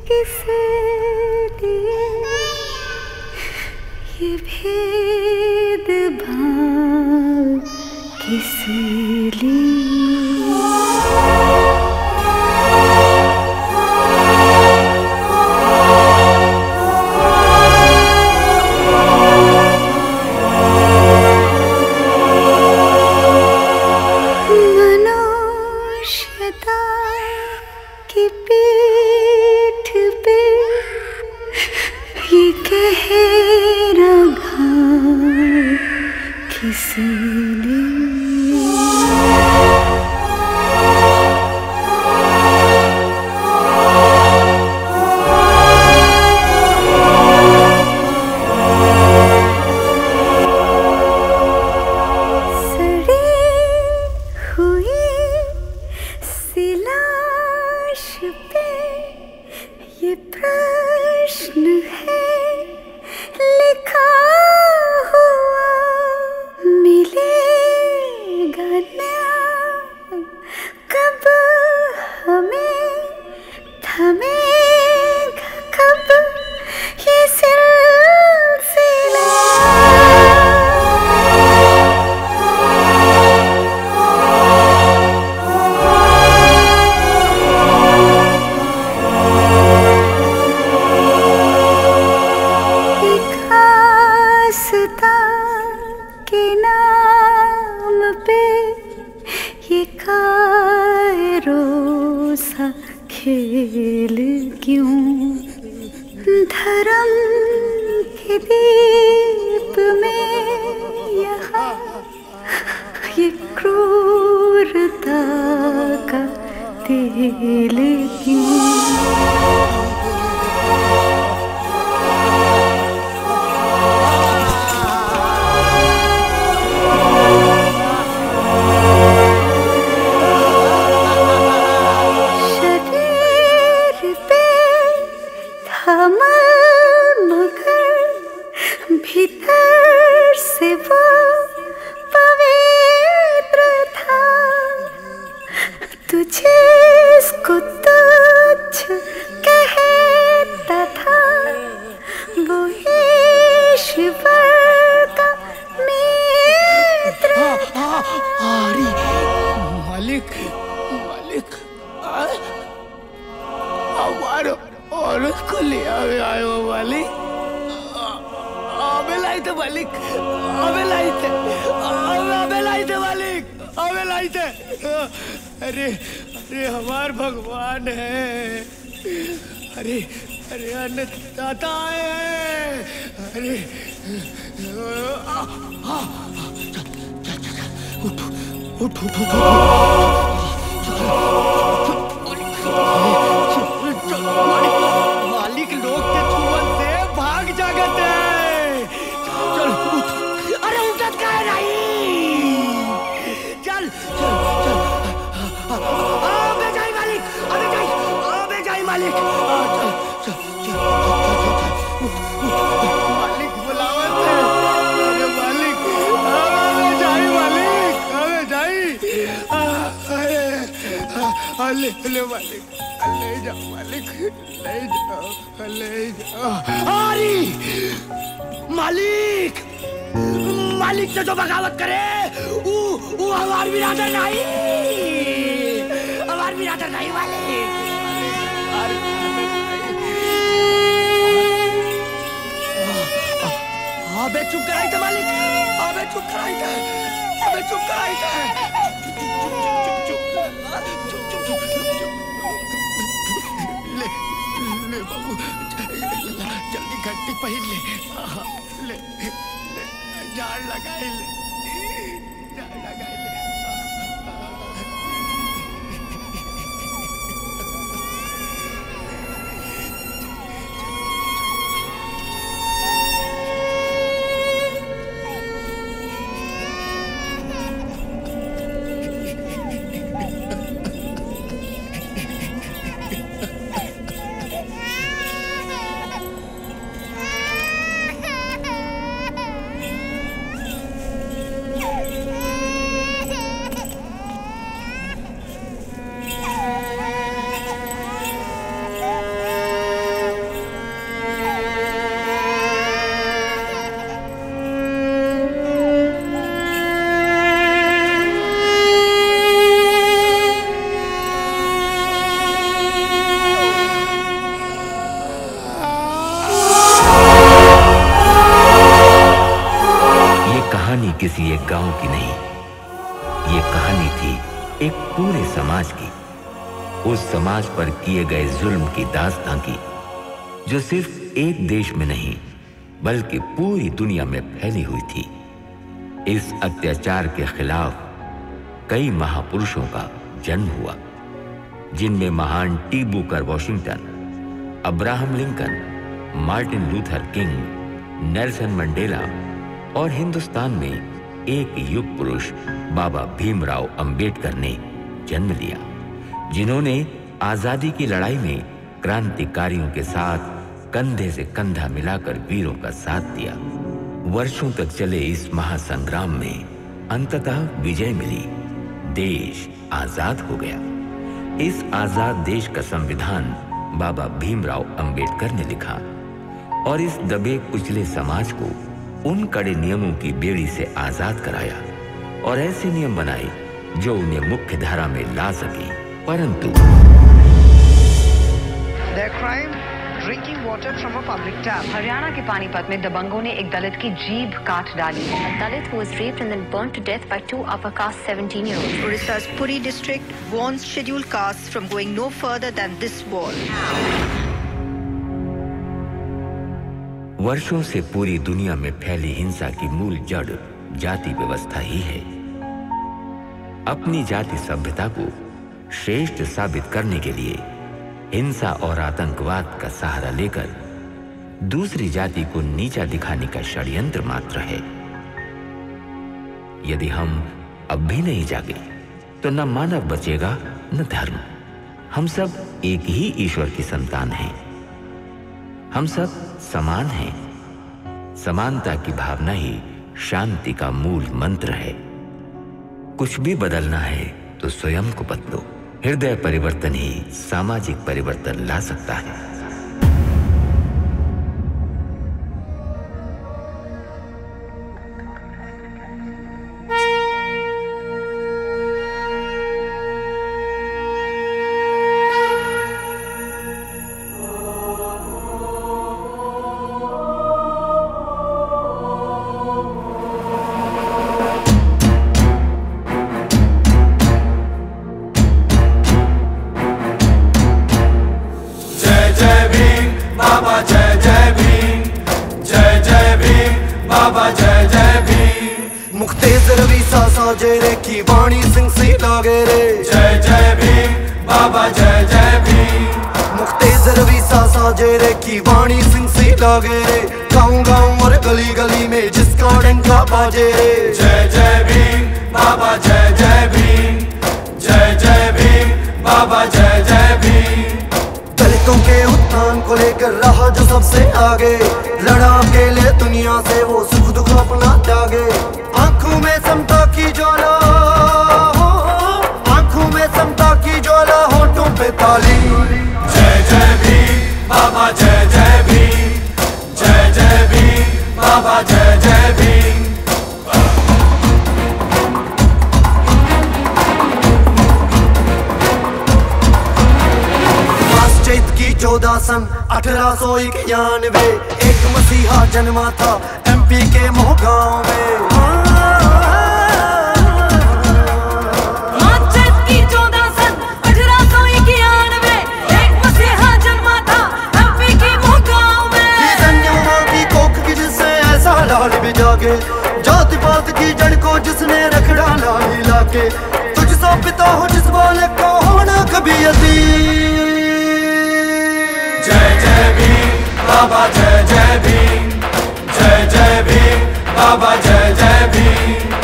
किस लिए ये भेद भाव किस मनुष्यता की पीठ पे ये गहरा घाव किस लिए ये प्रश्न है लिखा हुआ, मिलेगा न्याय कब हमें, थमेगा कब ये सिलसिला। के नाम पे ये कायरो सा खेल क्यों, धर्म के दीप में यहाँ ये क्रूरता का तेल क्यों। मगर भीतर से वो पवित्र था, तुझे इसको तुच्छ कहता था, वो ईश्वर का मित्र था। मालिक मालिक हमारे औरत को ले आए हो मालिक, हमें लाई थे मालिक, हमें लाई थे, हमें लाई थे मालिक, हमें लाई थे। अरे अरे हमार भगवान है, अरे अरे अन्नदाता है, अरे उठ उठ उठ उठ मालिक लोग के छुअन से भाग जागत है। चल उठ, अरे उठत का है नहीं, चल चल चल, अबे जाई मालिक, अबे जाई मालिक, चल चल मालिक बुलावत है, अरे मालिक अबे जाई मालिक, अबे जाई, अरे ले मालिक, ले जाओ मालिक, ले जाओ, ले जाओ। अरे मालिक, मालिक से जो बगावत करे वो हमार बिरादर नहीं, हमार बिरादर नहीं मालिक। अबे चुप कराई थे मालिक, अबे चुप कराई थे, अबे चुप कराई थे, ले बाबू जल्दी घंटी पहन ले, ले झाड़ लगाए ले, झाड़ लगाए ले। एक पूरे समाज की, उस समाज पर किए गए जुल्म की दास्तां की, जो सिर्फ एक देश में नहीं बल्कि पूरी दुनिया में फैली हुई थी। इस अत्याचार के खिलाफ कई महापुरुषों का जन्म हुआ, जिनमें महान T Booker Washington, Abraham Lincoln, Martin Luther King, Nelson Mandela और हिंदुस्तान में एक युग पुरुष बाबा भीमराव अंबेडकर ने जन्म लिया, जिन्होंने आजादी की लड़ाई में क्रांतिकारियों के साथ कंधे से कंधा मिलाकर वीरों का साथ दिया। वर्षों तक चले इस महासंग्राम में अंततः विजय मिली, देश आजाद हो गया। इस आजाद देश का संविधान बाबा भीमराव अंबेडकर ने लिखा और इस दबे कुचले समाज को उन कड़े नियमों की बेड़ी से आजाद कराया और ऐसे नियम बनाए जो उन्हें मुख्य धारा में ला सके। परंतु Their crime, drinking water from a public tap. Haryana के पानीपत में दबंगों ने एक दलित की जीभ काट डाली। A Dalit who was raped and then burnt to death by two upper caste 17-year-olds. Odisha's Puri district warns scheduled castes from going no further than this wall. वर्षों से पूरी दुनिया में फैली हिंसा की मूल जड़ जाति व्यवस्था ही है। अपनी जाति सभ्यता को श्रेष्ठ साबित करने के लिए हिंसा और आतंकवाद का सहारा लेकर दूसरी जाति को नीचा दिखाने का षड्यंत्र मात्र है। यदि हम अब भी नहीं जागे तो न मानव बचेगा न धर्म। हम सब एक ही ईश्वर की संतान हैं। हम सब समान हैं। समानता की भावना ही शांति का मूल मंत्र है। कुछ भी बदलना है तो स्वयं को बदलो। हृदय परिवर्तन ही सामाजिक परिवर्तन ला सकता है। जेरे की वाणी सिंह सी लागे रे। जय जय भीम बाबा जय जय भीम। मुख्तेजर भी सासा जेरे की वाणी सिंह सी लागे रे। गाँव गाँव और गली गली में जिसका डंका बाजे रे। जय जय भीम बाबा जय जय भीम। जय जय भीम बाबा जय जय भीम। दलितों के उत्थान को लेकर रहा जो सबसे आगे, लड़ा अकेले दुनिया से वो सुख दुख अपना त्यागे। आंखों में समता की ज्वाला, आंखों में समता की ज्वाला, होठों पे ताली। जय जय भीम बाबा जय जय भीम। जय जय भीम बाबा जय जय भीम। चैत की 14 सन 1891 एक मसीहा जन्मा था एमपी के मोहगांव में। चैत की 14 सन 1891 एक मसीहा जन्मा था एमपी के मोहगांव में। धन्यवाद की कोख की जिससे ऐसा लाल भी जागे, जाति पात की जड़ को जिसने रखड़ा ला हिला के। तुझसा पिता हो जिस बालक को होना कभी यतीम। जय जय भीम बाबा जय जय भीम। जय जय भीम बाबा जय जय भीम।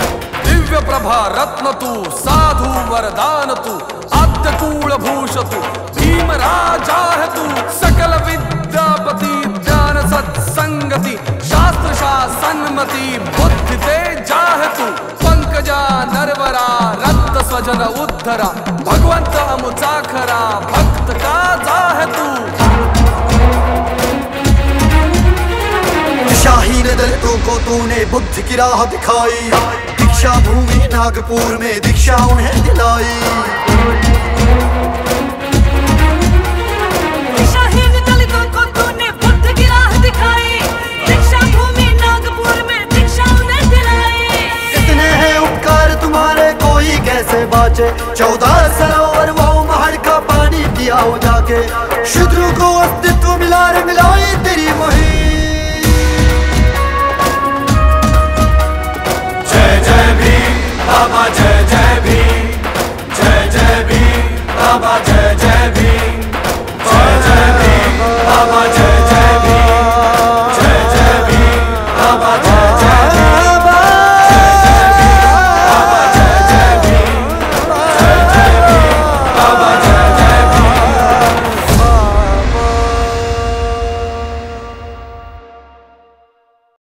दिव्य प्रभा रत्न तू, साधु वरदान तू, आद्यकूल भूष तू, भीम राजा है तू। सकल विद्यापति ज्ञान सत्संगति, शास्त्र शासनमति, बुद्धि तेजा है तू। पंकजा नरवरा रक्त स्वजन उद्धरा, भगवंत अमुचाखरा भक्त का जा है तू। शाहीन दलितों को तूने बुद्ध की राह दिखाई, दीक्षा भूमि नागपुर में दीक्षा उन्हें दिलाई। शाहीन दलितों को तूने बुद्ध की राह दिखाई, दीक्षा भूमि नागपुर में दीक्षा उन्हें दिलाई। इतने हैं उपकार तुम्हारे कोई कैसे बाचे, के